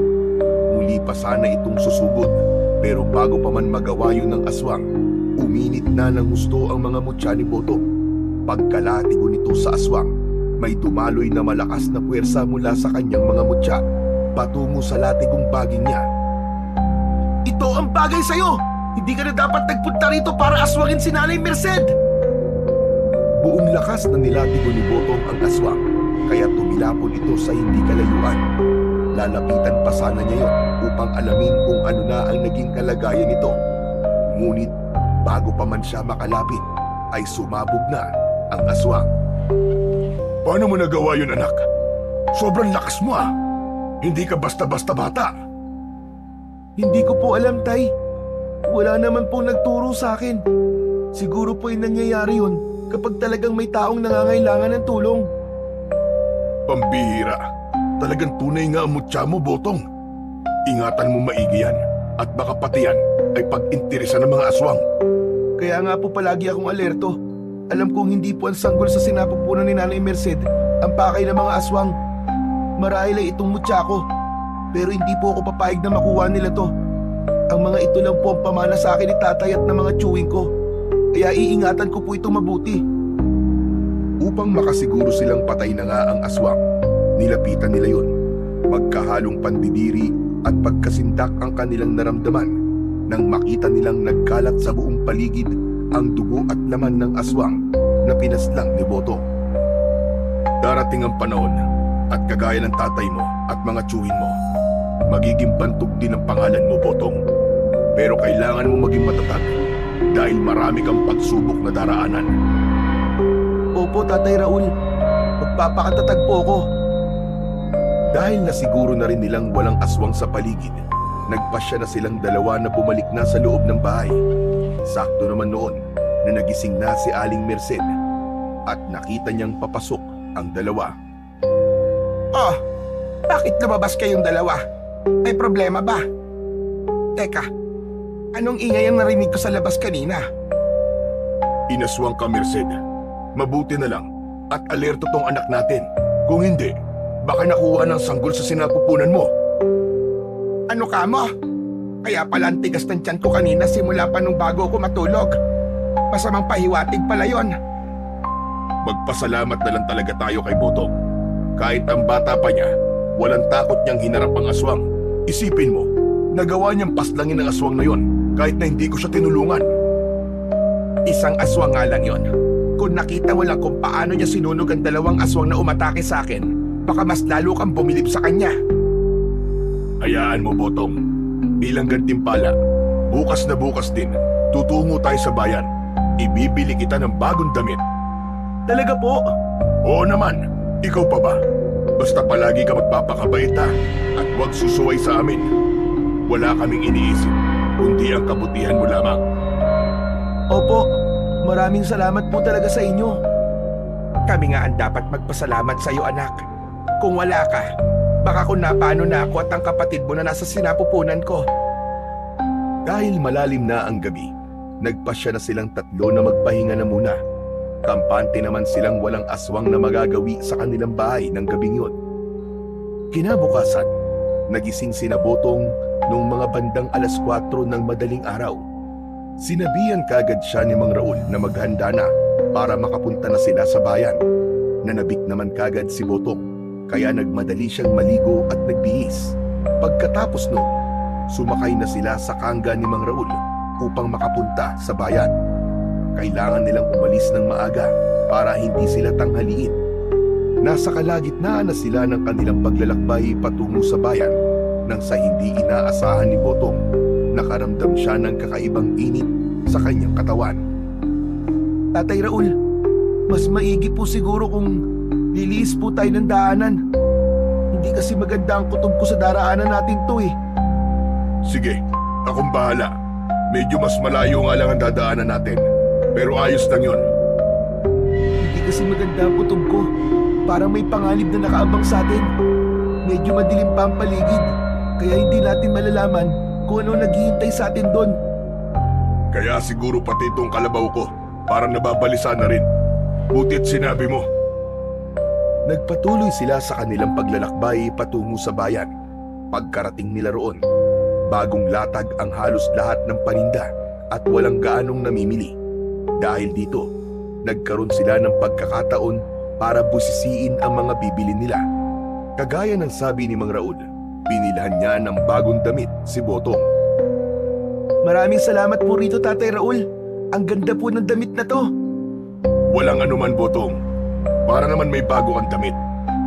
Muli pa sana itong susugod, pero bago pa man magawa yun ng aswang, uminit na ng gusto ang mga mutya ni Botong. Pagkalatigo nito sa aswang, may dumaloy na malakas na puwersa mula sa kanyang mga mutya patungo sa latigong baging niya. Ito ang bagay sa'yo. Hindi ka na dapat nagpunta rito para aswangin si Nanay Merced. Buong lakas na nilatigo ni Botong ang aswang, kaya tumilapon ito sa hindi kalayuan. Lalapitan pa sana niya yon upang alamin kung ano na ang naging kalagayan nito. Ngunit bago pa man siya makalapit, ay sumabog na ang aswang. Paano mo nagawa yun, anak? Sobrang lakas mo ah! Hindi ka basta-basta bata! Hindi ko po alam, Tay. Wala naman po nagturo sa akin. Siguro po yung nangyayari yun kapag talagang may taong nangangailangan ng tulong. Pambihira! Talagang tunay nga ang mutya mo, Botong. Ingatan mo maigi yan at baka pati yan ay pag-interesa ng mga aswang. Kaya nga po palagi akong alerto. Alam kong hindi po ang sanggol sa sinapupunan ni Nanay Merced ang pakay ng mga aswang. Marahil ay itong mutya ko, pero hindi po ako papayag na makuha nila to. Ang mga ito lang po ang pamana sa akin ni tatay at ng mga tiyuwing ko. Kaya iingatan ko po ito mabuti. Upang makasiguro silang patay na nga ang aswang, nilapitan nila yon. Magkahalong pandidiri at pagkasindak ang kanilang naramdaman nang makita nilang nagkalat sa buong paligid ang dugo at laman ng aswang na pinaslang ni Botong. Darating ang panahon at kagaya ng tatay mo at mga tiyuhin mo, magiging bantog din ang pangalan mo, Botong. Pero kailangan mo maging matatag dahil marami kang pagsubok na daraanan. Opo, Tatay Raul. Magpapakatatag po ako. Dahil nasiguro na rin nilang walang aswang sa paligid, nagpasya na silang dalawa na bumalik na sa loob ng bahay. Sakto naman noon na nagising na si Aling Merced at nakita niyang papasok ang dalawa. Oh, bakit lumabas kayong dalawa? May problema ba? Teka, anong ingay ang narinig ko sa labas kanina? Inaswang ka, Merced. Mabuti na lang at alerto tong anak natin. Kung hindi, baka nakuha ng sanggol sa sinapupunan mo. Ano ka mo? Kaya pala ang tigas ng tiyan ko kanina simula pa nung bago ako matulog. Masamang pahiwatig pala yon. Magpasalamat na lang talaga tayo kay Botong. Kahit ang bata pa niya, walang takot niyang hinarap ang aswang. Isipin mo, nagawa niyang paslangin ang aswang na yon kahit na hindi ko siya tinulungan. Isang aswang nga lang yon. Kung nakita mo lang kung paano niya sinunog ang dalawang aswang na umatake sa akin, baka mas lalo kang bumilib sa kanya. Hayaan mo, Botong. Bilang gantimpala, bukas na bukas din, tutungo tayo sa bayan. Ibibili kita ng bagong damit. Talaga po? Oo naman, ikaw pa ba? Basta palagi ka magpapakabait ha, at huwag susuway sa amin. Wala kaming iniisip, kundi ang kabutihan mo lamang. Opo, maraming salamat po talaga sa inyo. Kami nga ang dapat magpasalamat sa iyo, anak. Kung wala ka, baka kung napano na ako at ang kapatid mo na nasa sinapupunan ko. Dahil malalim na ang gabi, nagpasya na silang tatlo na magpahinga na muna. Kampante naman silang walang aswang na magagawi sa kanilang bahay ng gabing yun. Kinabukasan, nagising sina Botong noong mga bandang 4:00 ng madaling araw. Sinabihan kagad siya ni Mang Raul na maghanda na para makapunta na sila sa bayan. Nanabik naman kagad si Botong, kaya nagmadali siyang maligo at nagbihis. Pagkatapos nun, sumakay na sila sa kangga ni Mang Raul upang makapunta sa bayan. Kailangan nilang umalis ng maaga para hindi sila tanghaliin. Nasa kalagitnaan na sila ng kanilang paglalakbay patungo sa bayan nang sa hindi inaasahan ni Botong, nakaramdam siya ng kakaibang init sa kanyang katawan. Tatay Raul, mas maigi po siguro kung liliis po tayo ng daanan. Hindi kasi maganda ang kutob ko sa daraanan natin to eh. Sige, akong bahala. Medyo mas malayo nga lang ang dadaanan natin. Pero ayos lang yun. Hindi kasi maganda ang kutob ko. Parang may panganib na nakaabang sa atin. Medyo madilim pa ang paligid. Kaya hindi natin malalaman kung ano naghihintay sa atin doon. Kaya siguro pati itong kalabaw ko parang nababalisa na rin. Buti't sinabi mo. Nagpatuloy sila sa kanilang paglalakbay patungo sa bayan. Pagkarating nila roon, bagong latag ang halos lahat ng paninda at walang gaanong namimili. Dahil dito, nagkaroon sila ng pagkakataon para busisiin ang mga bibili nila. Kagaya ng sabi ni Mang Raul, binilhan niya ng bagong damit si Botong. Maraming salamat po rito, Tatay Raul. Ang ganda po ng damit na to. Walang anuman, Botong. Para naman may bago kang damit.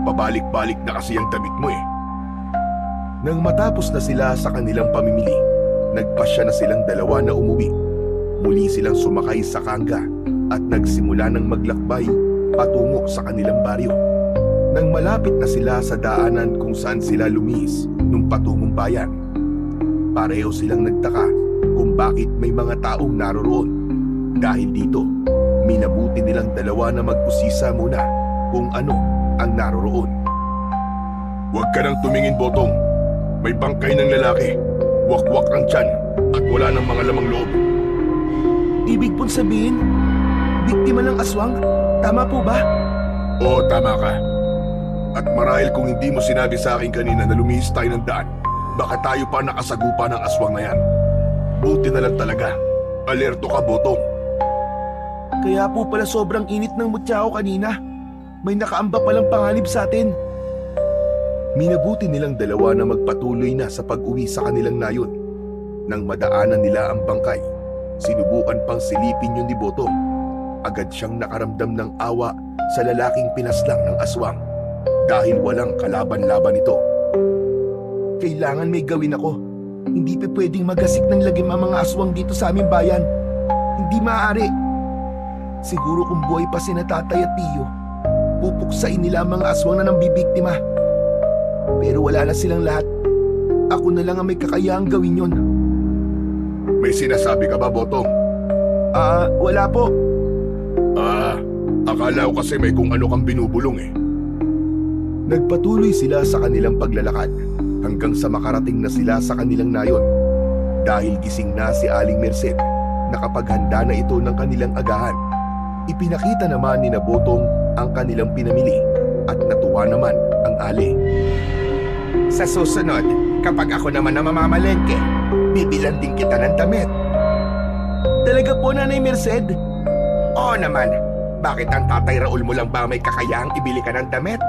Pabalik-balik na kasi ang damit mo eh. Nang matapos na sila sa kanilang pamimili, nagpasya na silang dalawa na umuwi. Muli silang sumakay sa kangga at nagsimula ng maglakbay patungo sa kanilang baryo. Nang malapit na sila sa daanan kung saan sila lumihis nung patungong bayan, pareho silang nagtaka kung bakit may mga taong naroroon. Dahil dito, minabuti nilang dalawa na mag-usisa muna kung ano ang naroroon. Huwag ka nang tumingin, Botong. May bangkay ng lalaki. Wakwak ang tiyan at wala ng mga lamang loob. Ibig pong sabihin, biktima ng aswang? Tama po ba? Oo, tama ka. At marahil kung hindi mo sinabi sa akin kanina na lumihis tayo ng daan, baka tayo pa nakasagupa ng aswang na yan. Buti na lang talaga. Alerto ka, Botong. Kaya po pala sobrang init ng mutya ko kanina. May nakaamba palang panganib sa atin. Minabuti nilang dalawa na magpatuloy na sa pag-uwi sa kanilang nayon. Nang madaanan nila ang bangkay, sinubukan pang silipin yun ni Botong. Agad siyang nakaramdam ng awa sa lalaking pinaslang ng aswang dahil walang kalaban-laban ito. Kailangan may gawin ako. Hindi pa pwedeng magasik ng lagim ang mga aswang dito sa aming bayan. Hindi maaari. Siguro kung buhay pa sina Tatay at Tiyo, pupuksain nila ang mga aswang na nambibiktima. Pero wala na silang lahat. Ako na lang ang may kakayahang gawin yon. May sinasabi ka ba, Botong? Wala po. Akala ko kasi may kung ano kang binubulong eh. Nagpatuloy sila sa kanilang paglalakad hanggang sa makarating na sila sa kanilang nayon. Dahil gising na si Aling Merced, nakapaghanda na ito ng kanilang agahan. Ipinakita naman ni Botong ang kanilang pinamili at natuwa naman ang Ali. Sa susunod, kapag ako naman na mamamalengke, bibilan din kita ng damit. Talaga po, Nanay Merced? Oo naman, bakit ang Tatay Raul mo lang ba may kakayahang ibili ka ng damit?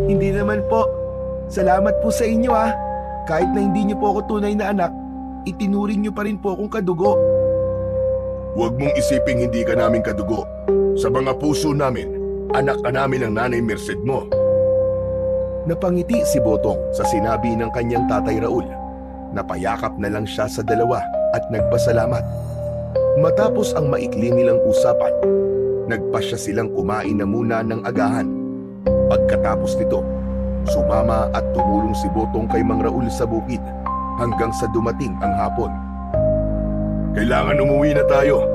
Hindi naman po. Salamat po sa inyo ah. Kahit na hindi niyo po ako tunay na anak, itinuring niyo pa rin po akong kadugo. Huwag mong isiping hindi ka namin kadugo. Sa mga puso namin, anak ka namin ng Nanay Merced mo. Napangiti si Botong sa sinabi ng kanyang Tatay Raul. Napayakap na lang siya sa dalawa at nagpasalamat. Matapos ang maikli nilang usapan, nagpasya silang kumain na muna ng agahan. Pagkatapos nito, sumama at tumulong si Botong kay Mang Raul sa bukid hanggang sa dumating ang hapon. Kailangan umuwi na tayo.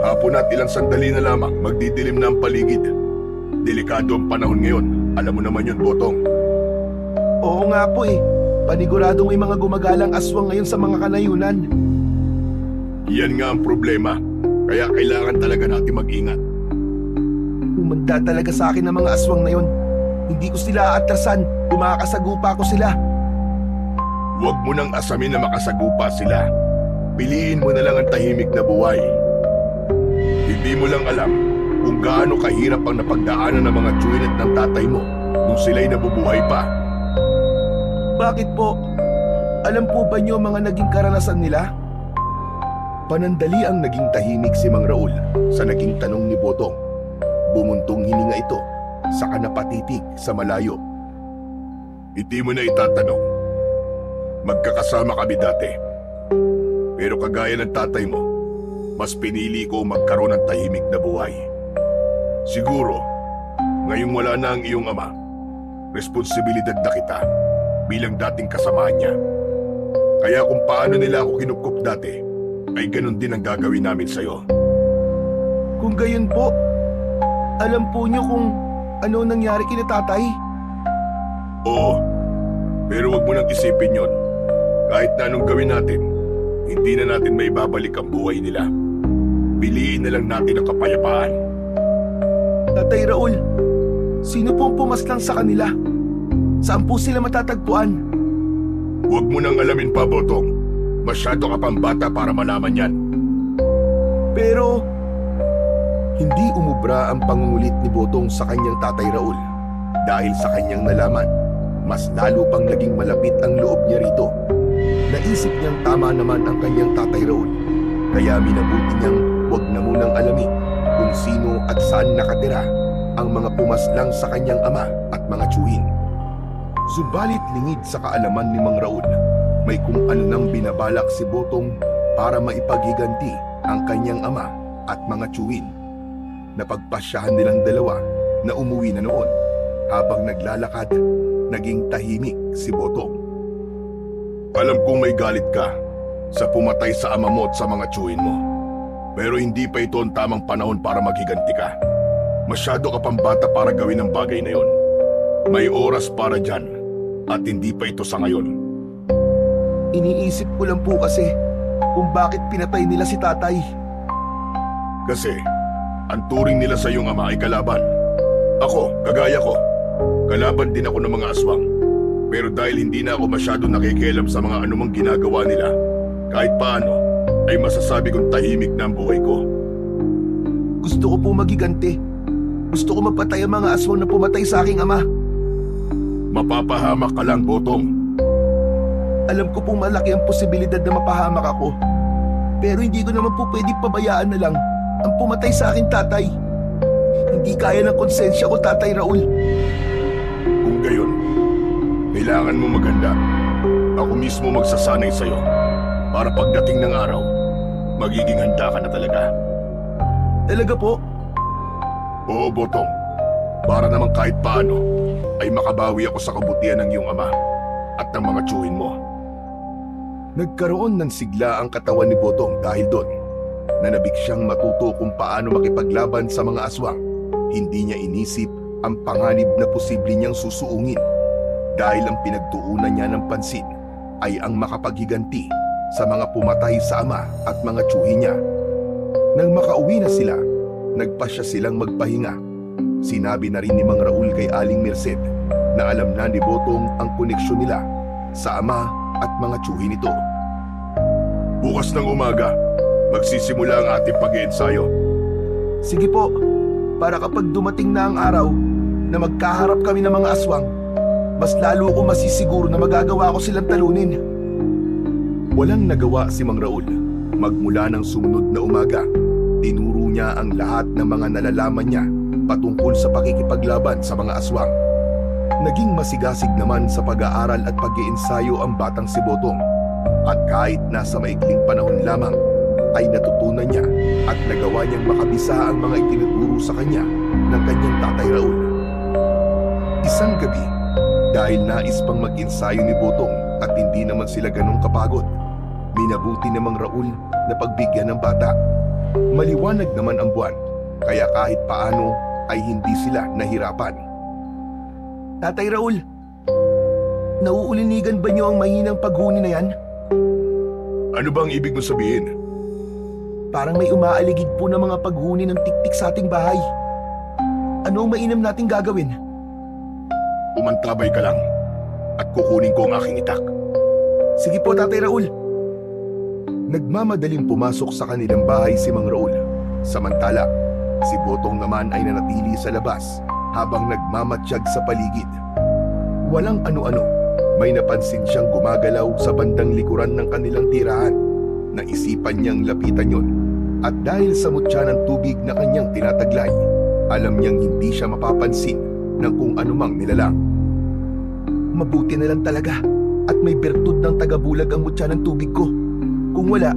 Hapon at ilang sandali na lamang magdidilim na ang paligid. Delikado ang panahon ngayon. Alam mo naman yun, Botong. Oo nga po eh. Paniguradong may mga gumagalang aswang ngayon sa mga kanayunan. Yan nga ang problema. Kaya kailangan talaga natin mag-ingat. Umanda talaga sa akin ang mga aswang na yun. Hindi ko sila atrasan. Kumakasagupa ko sila. Huwag mo nang asamin na makasagupa sila. Piliin mo na lang ang tahimik na buhay. Hindi mo lang alam kung gaano kahirap ang napagdaanan ng mga tsuinat ng tatay mo nung sila'y nabubuhay pa. Bakit po? Alam po ba niyo mga naging karanasan nila? Panandali ang naging tahimik si Mang Raul sa naging tanong ni Botong. Bumuntong hininga ito, saka napatitig sa malayo. Hindi mo na itatanong. Magkakasama kami dati. Pero kagaya ng tatay mo, mas pinili ko magkaroon ng tahimik na buhay. Siguro, ngayong wala na ang iyong ama, responsibilidad na kita bilang dating kasamahan niya. Kaya kung paano nila ako kinupkup dati, ay ganun din ang gagawin namin sa'yo. Kung gayon po, alam po niyo kung ano nangyari kina tatay? Oo, pero wag mo nang isipin yon. Kahit na anong gawin natin, hindi na natin maibabalik ang buhay nila. Piliin na lang natin ang kapayapaan. Tatay Raul, sino po ang pumaslang sa kanila? Saan po sila matatagpuan? Huwag mo nang alamin pa, Botong. Masyado ka pang bata para malaman yan. Pero, Hindi umubra ang pangungulit ni Botong sa kanyang Tatay Raul. Dahil sa kanyang nalaman, mas lalo pang naging malapit ang loob niya rito. Naisip niyang tama naman ang kanyang Tatay Raul. Kaya minabuti niyang huwag na munang alamin kung sino at saan nakatira ang mga pumaslang sa kanyang ama at mga tiyuhin. Subalit lingid sa kaalaman ni Mang Raul, may kung ano nang binabalak si Botong para maipaghiganti ang kanyang ama at mga tiyuhin. Napagpasyahan nilang dalawa na umuwi na noon. Habang naglalakad, naging tahimik si Botong. Alam kong may galit ka sa pumatay sa ama mo at sa mga tiyuhin mo. Pero hindi pa ito ang tamang panahon para maghiganti ka. Masyado ka pang bata para gawin ang bagay na yon. May oras para dyan at hindi pa ito sa ngayon. iniisip ko lang po kasi kung bakit pinatay nila si tatay. Kasi ang turing nila sa iyong ama ay kalaban. Ako, kagaya ko, kalaban din ako ng mga aswang. Pero dahil hindi na ako masyado nakikialam sa mga anumang ginagawa nila, kahit paano, ay masasabi kong tahimik na ang buhay ko. Gusto ko po magiganti. Gusto ko mapatay ang mga aswang na pumatay sa aking ama. Mapapahamak ka lang, Botong. Alam ko pong malaki ang posibilidad na mapahamak ako. Pero hindi ko naman po pwedeng pabayaan na lang ang pumatay sa aking tatay. Hindi kaya ng konsensya ko, Tatay Raul. Kung gayon, kailangan mo maganda. Ako mismo magsasanay sa'yo para pagdating ng araw, magiging handa ka na talaga. Talaga po? Oo, Botong. Para naman kahit paano, ay makabawi ako sa kabutihan ng iyong ama at ng mga tiyuhin mo. Nagkaroon ng sigla ang katawan ni Botong dahil doon. Nanabik siyang matuto kung paano makipaglaban sa mga aswang. Hindi niya inisip ang panganib na posible niyang susuungin dahil ang pinagtuunan niya ng pansin ay ang makapaghiganti sa mga pumatay sa ama at mga tiyuhin niya. Nang makauwi na sila, nagpasya silang magpahinga. Sinabi na rin ni Mang Raul kay Aling Merced na alam na ni Botong ang koneksyon nila sa ama at mga tsuhin nito. Bukas ng umaga, magsisimula ang ating pag-iensayo. Sige po, para kapag dumating na ang araw na magkaharap kami ng mga aswang, mas lalo ko masisiguro na magagawa ko silang talunin. Walang nagawa si Mang Raul. Magmula ng sumunod na umaga, tinuro niya ang lahat ng mga nalalaman niya patungkol sa pakikipaglaban sa mga aswang. Naging masigasig naman sa pag-aaral at pag-iensayo ang batang si Botong. At kahit nasa maikling panahon lamang, ay natutunan niya at nagawa niyang makabisa ang mga itinuturo sa kanya ng kanyang tatay Raul. Isang gabi, dahil nais pang mag-ensayo ni Botong at hindi naman sila ganong kapagod, minabuti ni Mang Raul na pagbigyan ng bata. Maliwanag naman ang buwan, kaya kahit paano ay hindi sila nahirapan. Tatay Raul, nauulinigan ba niyo ang mahinang paghuni na yan? Ano bang ibig mo sabihin? Parang may umaaligid po ng mga paghuni ng tiktik sa ating bahay. Ano ang mainam nating gagawin? Umantabay ka lang at kukunin ko ang aking itak. Sige po, Tatay Raul. Nagmamadaling pumasok sa kanilang bahay si Mang Raul. Samantala, si Botong naman ay nanatili sa labas habang nagmamatsyag sa paligid. Walang ano-ano, may napansin siyang gumagalaw sa bandang likuran ng kanilang tirahan. Naisipan niyang lapitan yon, at dahil sa mutya ng tubig na kanyang tinataglay, alam niyang hindi siya mapapansin ng kung anumang nilalang. Mabuti na lang talaga at may bertud ng tagabulag ang mutya ng tubig ko. Kung wala,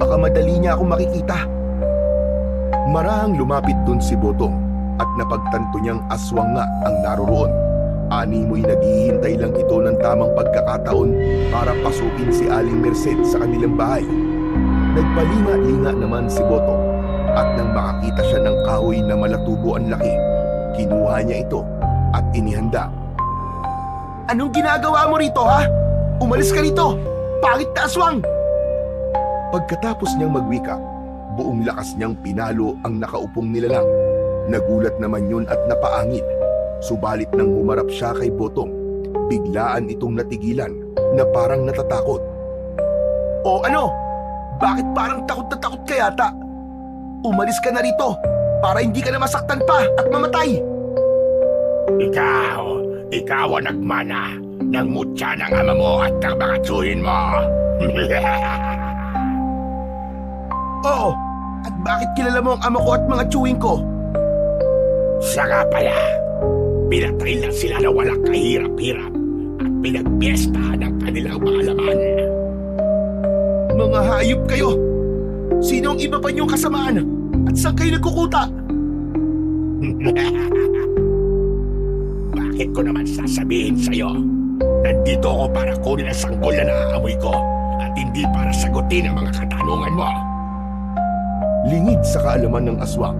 baka madali niya akong makikita. Marahang lumapit dun si Botong at napagtanto niyang aswang nga ang naroroon. Animoy naghihintay lang ito ng tamang pagkakataon para pasukin si Aling Merced sa kanilang bahay. Nagpalinga-linga naman si Botong at nang makakita siya ng kahoy na malatubo ang laki, kinuha niya ito at inihanda. Anong ginagawa mo rito, ha? Umalis ka rito! Pangit na aswang! Pagkatapos niyang magwika, buong lakas niyang pinalo ang nakaupong nilalang. Nagulat naman yun at napaangil. Subalit nang humarap siya kay Botong, biglaan itong natigilan na parang natatakot. O ano? Bakit parang takot na takot ka yata? Umalis ka na rito para hindi ka na masaktan pa at mamatay. Ikaw ang nagmana ng mutya ng ama mo at ng mga tsuhin mo. Oo, at bakit kilala mo ang ama ko at mga tsuhin ko? Siya nga pala, pinatay lang sila na walang kahirap-hirap at pinagpiestahan ang kanilang mga laman. Mga hayop kayo! Sino ang iba pa niyong kasamaan? At saan kayo nagkukuta? Bakit ko naman sasabihin sa'yo? Nandito ako para kunin ang sanggol na naaamoy ko at hindi para sagutin ang mga katanungan mo. Lingid sa kaalaman ng aswang,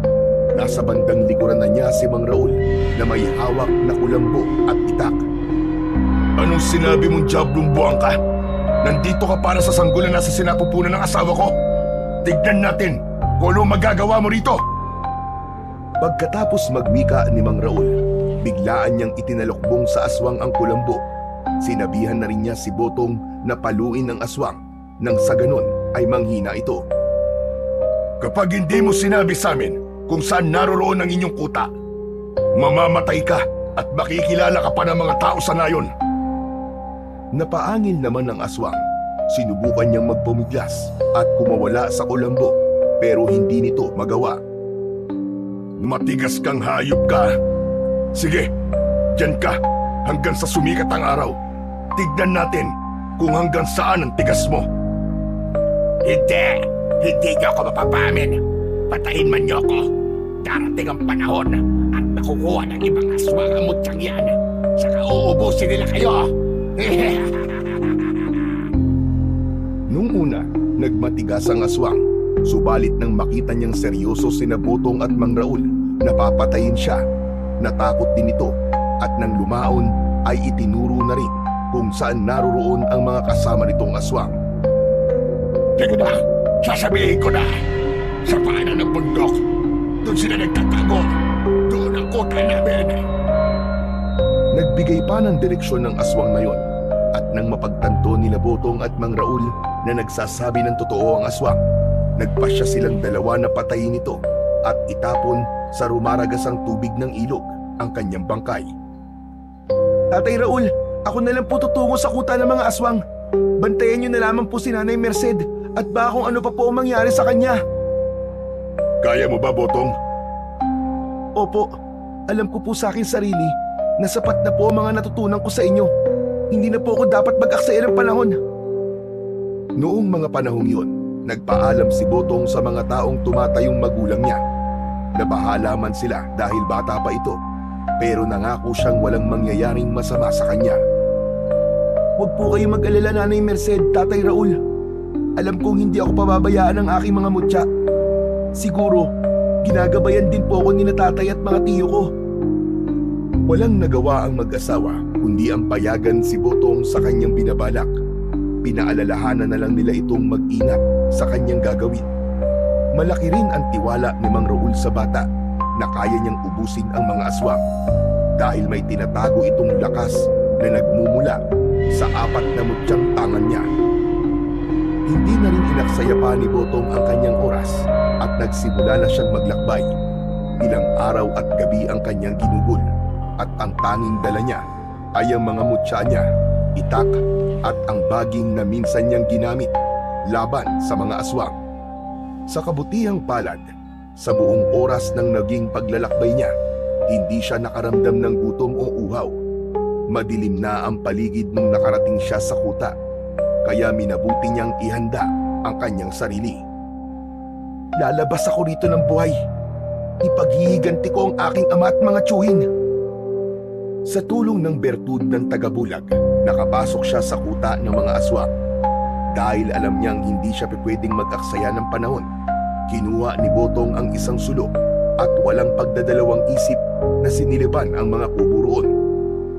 nasa bandang likuran na niya si Mang Raul na may hawak na kulambo at itak. Anong sinabi mong diablong buwang ka? Nandito ka para sa sanggol na nasa sinapupunan ng asawa ko. Tignan natin kung ano magagawa mo rito. Pagkatapos magwika ni Mang Raul, biglaan niyang itinalokbong sa aswang ang kulambo. Sinabihan na rin niya si Botong na paluin ang aswang nang sa ganon ay manghina ito. Kapag hindi mo sinabi sa amin kung saan naroroon ang inyong kuta, mamamatay ka at makikilala ka pa ng mga tao sa nayon. Napaangil naman ang aswang. Sinubukan niyang magpumiglas at kumawala sa kulambo, pero hindi nito magawa. Matigas kang hayop ka. Sige, dyan ka hanggang sa sumikat ang araw. Tignan natin kung hanggang saan ang tigas mo. Hindi niyo ako mapapamin. Patayin man niyo ako. Darating ang panahon at makukuha ng ibang aswang ang mutyang yan. Saka uubusin nila kayo. Nung una, nagmatigas ang aswang. Subalit nang makita niyang seryoso sina Botong at Mang Raul, napapatayin siya. Natakot din ito at nang lumaon ay itinuro na rin kung saan naroroon ang mga kasama nitong aswang. Sige na, sasabihin ko na. Sa paanan ng bundok, doon sila nagtatago. Doon ang kuta namin. Nagbigay pa ng direksyon ng aswang na yon. At nang mapagtanto nila Botong at Mang Raul na nagsasabi ng totoo ang aswang, nagpasya silang dalawa na patayin ito at itapon sa rumaragasang tubig ng ilog ang kanyang bangkay. Tatay Raul, ako na lang po tutungo sa kuta ng mga aswang. Bantayan niyo na lamang po si Nanay Merced at baka kung ano pa po ang mangyari sa kanya. Kaya mo ba, Botong? Opo, alam ko po sa akin sarili na sapat na po ang mga natutunan ko sa inyo. Hindi na po ako dapat mag-aksaya ng panahon. Noong mga panahong yun, nagpaalam si Botong sa mga taong tumatayong magulang niya na bahala man sila dahil bata pa ito, pero nangako siyang walang mangyayaring masama sa kanya. Huwag po kayo mag-alala, Nanay Merced, Tatay Raul. Alam kong hindi ako pababayaan ng aking mga mutya. Siguro, ginagabayan din po ako ni na tatay at mga tiyo ko. Walang nagawa ang mag-asawa kundi ang payagan si Botong sa kanyang binabalak. Pinaalalahanan na lang nila itong mag-ingat sa kanyang gagawin. Malaki rin ang tiwala ni Mang Raul sa bata na kaya niyang ubusin ang mga aswang dahil may tinatago itong lakas na nagmumula sa 4 na mutyang tangan niya. Hindi na rin inaksaya pa ni Botong ang kanyang oras at nagsimula na siyang maglakbay. Ilang araw at gabi ang kanyang ginugol at ang tanging dala niya ay ang mga mutya niya, itak at ang baging na minsan niyang ginamit laban sa mga aswang. Sa kabutihang palad, sa buong oras ng naging paglalakbay niya, hindi siya nakaramdam ng gutom o uhaw. Madilim na ang paligid nung nakarating siya sa kuta, kaya minabuti niyang ihanda ang kanyang sarili. Lalabas ako rito ng buhay. Ipaghihiganti ko ang aking ama at mga tiyuhin. Sa tulong ng bertud ng tagabulag, nakapasok siya sa kuta ng mga aswang. Dahil alam niyang hindi siya pwedeng mag-aksaya ng panahon, kinuha ni Botong ang isang sulok at walang pagdadalawang isip na siniliban ang mga kubo roon.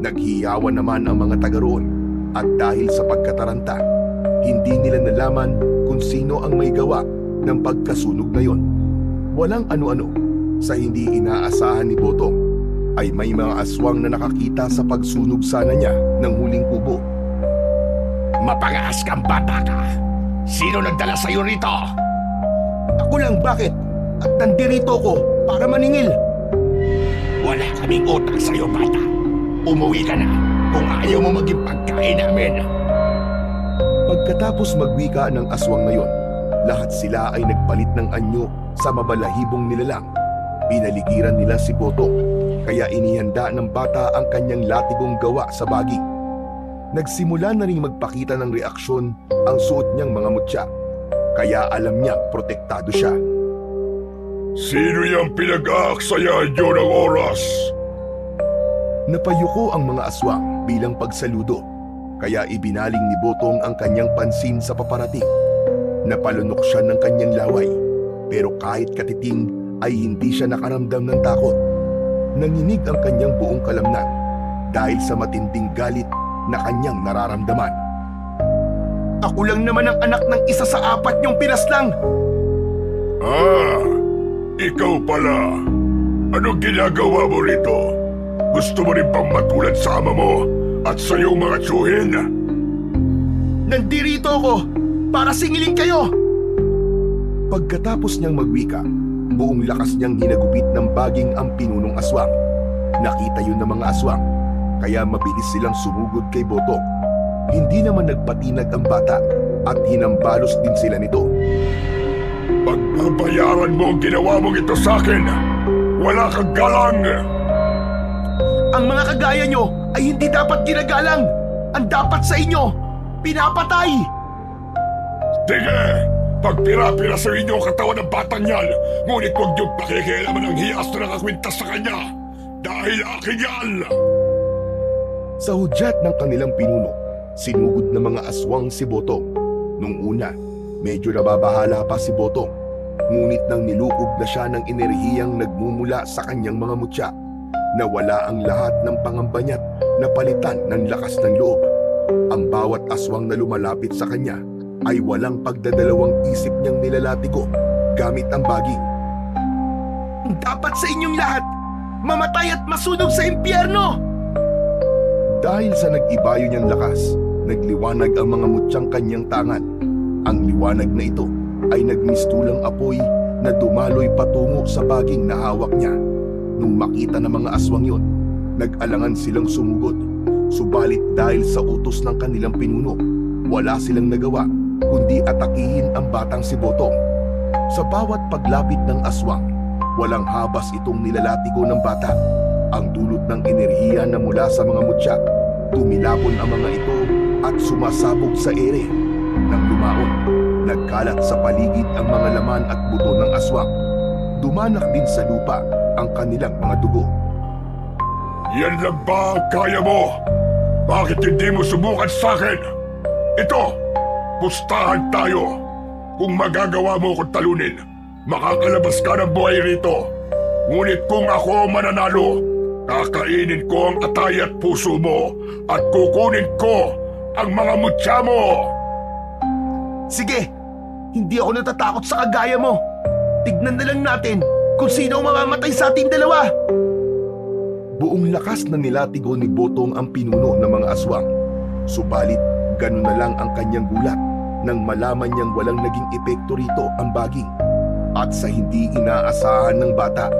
Naghiyawan naman ang mga taga roon at dahil sa pagkataranta, hindi nila nalaman kung sino ang may gawa ng pagkasunog na yon. Walang ano-ano, sa hindi inaasahan ni Botong, ay may mga aswang na nakakita sa pagsunog sana niya ng huling kubo. Mapangaas kang bata ka! Sino nagdala sa'yo rito? Ako lang, bakit? At nandirito ko para maningil. Wala kaming utang sa'yo, bata. Umuwi ka na kung ayaw mo maging pagkain namin. Pagkatapos magwika ng aswang na yon, lahat sila ay nagpalit ng anyo sa mabalahibong nilalang. Pinaligiran nila si Botong, kaya inihanda ng bata ang kanyang latigong gawa sa baging. Nagsimula na rin magpakita ng reaksyon ang suot niyang mga mutya, kaya alam niyang protektado siya. Sino yung pinag-aaksaya niyo ng oras? Napayuko ang mga aswang bilang pagsaludo, kaya ibinaling ni Botong ang kanyang pansin sa paparating. Napalunok siya ng kanyang laway, pero kahit katiting ay hindi siya nakaramdam ng takot. Nanginig ang kanyang buong kalamnan dahil sa matinding galit na kanyang nararamdaman. Ako lang naman ang anak ng isa sa 4 niyong pinaslang. Ah, ikaw pala. Anong ginagawa mo rito? Gusto mo rin bang matulad sa ama mo at sa iyong mga tiyuhin? Nandirito ako para singilin kayo. Pagkatapos niyang magwika, buong lakas niyang hinagupit ng baging ang pinunong aswang. Nakita yun ng mga aswang, kaya mabilis silang sumugod kay Botong. Hindi naman nagpatinag ang bata at hinambalos din sila nito. Pagbabayaran mo ang ginawa mong ito sa akin, wala kang galang! Ang mga kagaya nyo ay hindi dapat ginagalang. Ang dapat sa inyo, pinapatay. Sige! Pagpira-pira sa inyo ang katawan ng batang yan, ngunit huwag niyong pakikialaman ang hiyas na nakakwintas sa kanya dahil akin yan! Sa hudyat ng kanilang pinuno, sinugod ng mga aswang si Botong. Nung una, medyo nababahala pa si Botong, ngunit nang nilukob na siya ng enerhiyang nagmumula sa kanyang mga mutya, nawala ang lahat ng pangamba niya't napalitan ng lakas ng loob. Ang bawat aswang na lumalapit sa kanya ay walang pagdadalawang isip niyang nilalatigo gamit ang baging. Dapat sa inyong lahat, mamatay at masunog sa impyerno! Dahil sa nag-ibayo niyang lakas, nagliwanag ang mga mutyang kanyang tangan. Ang liwanag na ito ay nagmistulang apoy na dumaloy patungo sa baging na hawak niya. Nung makita ng mga aswang yon, nag-alangan silang sumugod. Subalit dahil sa utos ng kanilang pinuno, wala silang nagawa kundi atakihin ang batang si Botong. Sa bawat paglapit ng aswang, walang habas itong nilalatigo ng bata. Ang dulot ng enerhiya na mula sa mga mutya, tumilapon ang mga ito at sumasabog sa ere. Nang lumaon, nagkalat sa paligid ang mga laman at buto ng aswang. Dumanak din sa lupa ang kanilang mga dugo. Yan lang ba ang kaya mo? Bakit hindi mo subukan sa akin? Ito, pustahan tayo. Kung magagawa mo akong talunin, makakalabas ka ng buhay rito. Ngunit kung ako ang mananalo, kakainin ko ang atay at puso mo at kukunin ko ang mga mutya mo. Sige, hindi ako natatakot sa kagaya mo. Tignan na lang natin kung sino ang mamamatay sa ating dalawa. Buong lakas na nilatigo ni Botong ang pinuno ng mga aswang. Subalit, ganun na lang ang kanyang gulat nang malaman niyang walang naging epekto rito ang baging. At sa hindi inaasahan ng bata,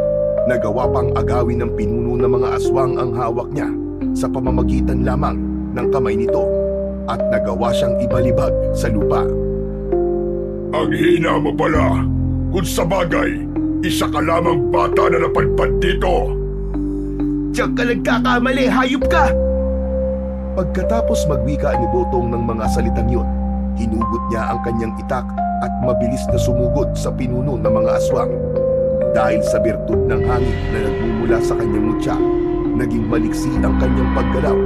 nagawa pang agawin ng pinuno ng mga aswang ang hawak niya sa pamamagitan lamang ng kamay nito at nagawa siyang ibalibag sa lupa. Ang hina mo pala. Kung sa bagay, isa ka lamang bata na napadpad dito. Diyan ka nagkakamali, hayop ka! Pagkatapos magwika ni Botong ng mga salitang yun, hinugot niya ang kanyang itak at mabilis na sumugod sa pinuno ng mga aswang. Dahil sa birtud ng hangin na nagmumula sa kanyang mutya, naging maliksi ang kanyang paggalaw.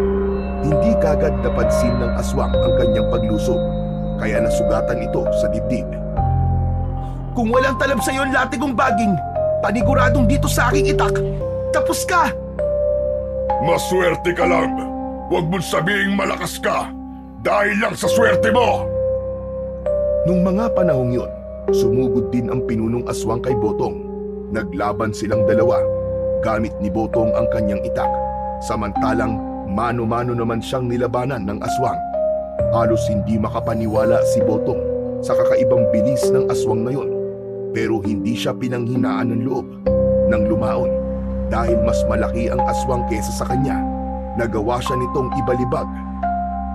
Hindi kagad napansin ng aswang ang kanyang paglusob, kaya nasugatan ito sa dibdib. Kung walang talab sa iyo ang latigong baging, paniguradong dito sa aking itak, tapos ka! Maswerte ka lang. Huwag mong sabihing malakas ka dahil lang sa swerte mo. Nung mga panahong yun, sumugod din ang pinunong aswang kay Botong. Naglaban silang dalawa. Gamit ni Botong ang kanyang itak. Samantalang mano-mano naman siyang nilabanan ng aswang. Halos hindi makapaniwala si Botong sa kakaibang bilis ng aswang na yun. Pero hindi siya pinanghinaan ng loob. Nang lumaon, dahil mas malaki ang aswang kesa sa kanya, nagawa siya nitong ibalibag.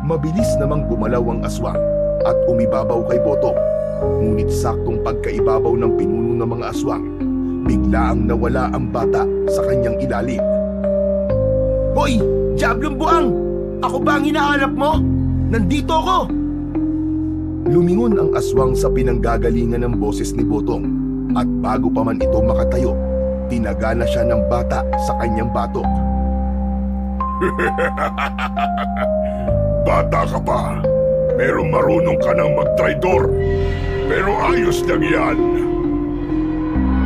Mabilis namang gumalaw ang aswang at umibabaw kay Botong. Ngunit saktong pagkaibabaw ng pinuno ng mga aswang, biglaang nawala ang bata sa kanyang ilalim. Hoy! Diablong buang! Ako ba ang hinahanap mo? Nandito ako! Lumingon ang aswang sa pinanggagalingan ng boses ni Botong at bago pa man ito makatayo, tinagana siya ng bata sa kanyang batok. Bata ka pa, pero marunong ka nang magtraidor. Pero ayos lang yan.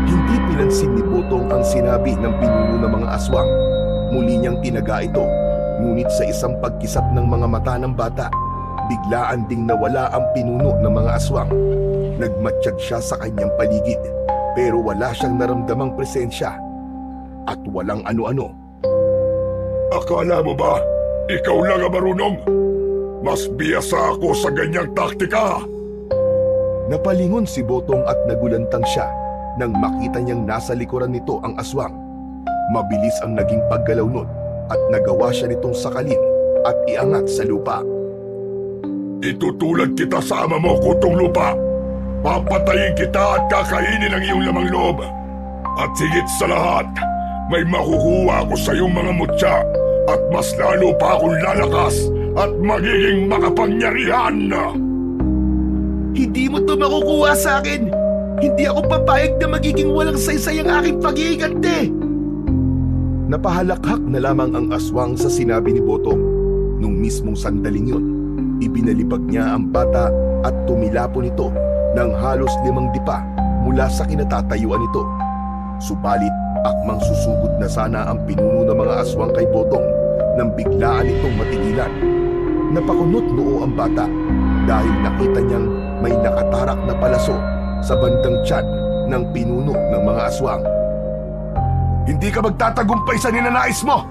Hindi pinansin ni Botong ang sinabi ng pinuno ng mga aswang. Muli niyang tinaga ito, ngunit sa isang pagkisap ng mga mata ng bata, biglaan ding nawala ang pinuno ng mga aswang. Nagmatsyag siya sa kanyang paligid, pero wala siyang naramdamang presensya. At walang ano-ano. Akala mo ba, ikaw lang ang marunong? Mas biyasa ako sa ganyang taktika. Napalingon si Botong at nagulantang siya nang makita niyang nasa likuran nito ang aswang. Mabilis ang naging paggalaw nun at nagawa siya nitong sakalin at iangat sa lupa. Itutulad kita sa ama mo, Kutong Lupa. Papatayin kita at kakainin ang iyong lamang loob. At higit sa lahat, may makukuha ako sa iyong mga mutya at mas lalo pa akong lalakas at magiging makapangyarihan. Hindi mo to makukuha sa akin! Hindi ako papayag na magiging walang saysay ang aking pag-iigante! Napahalakhak na lamang ang aswang sa sinabi ni Botong. Nung mismong sandaling yun, ibinalibag niya ang bata at tumilapon ito ng halos 5 dipa mula sa kinatatayuan nito. Subalit, akmang susugod na sana ang pinuno ng mga aswang kay Botong nang biglaan itong matigilan. Napakunot noo ang bata dahil nakita niyang may nakatarak na palaso sa bandang tiyan ng pinuno ng mga aswang. Hindi ka magtatagumpay sa ninanais mo.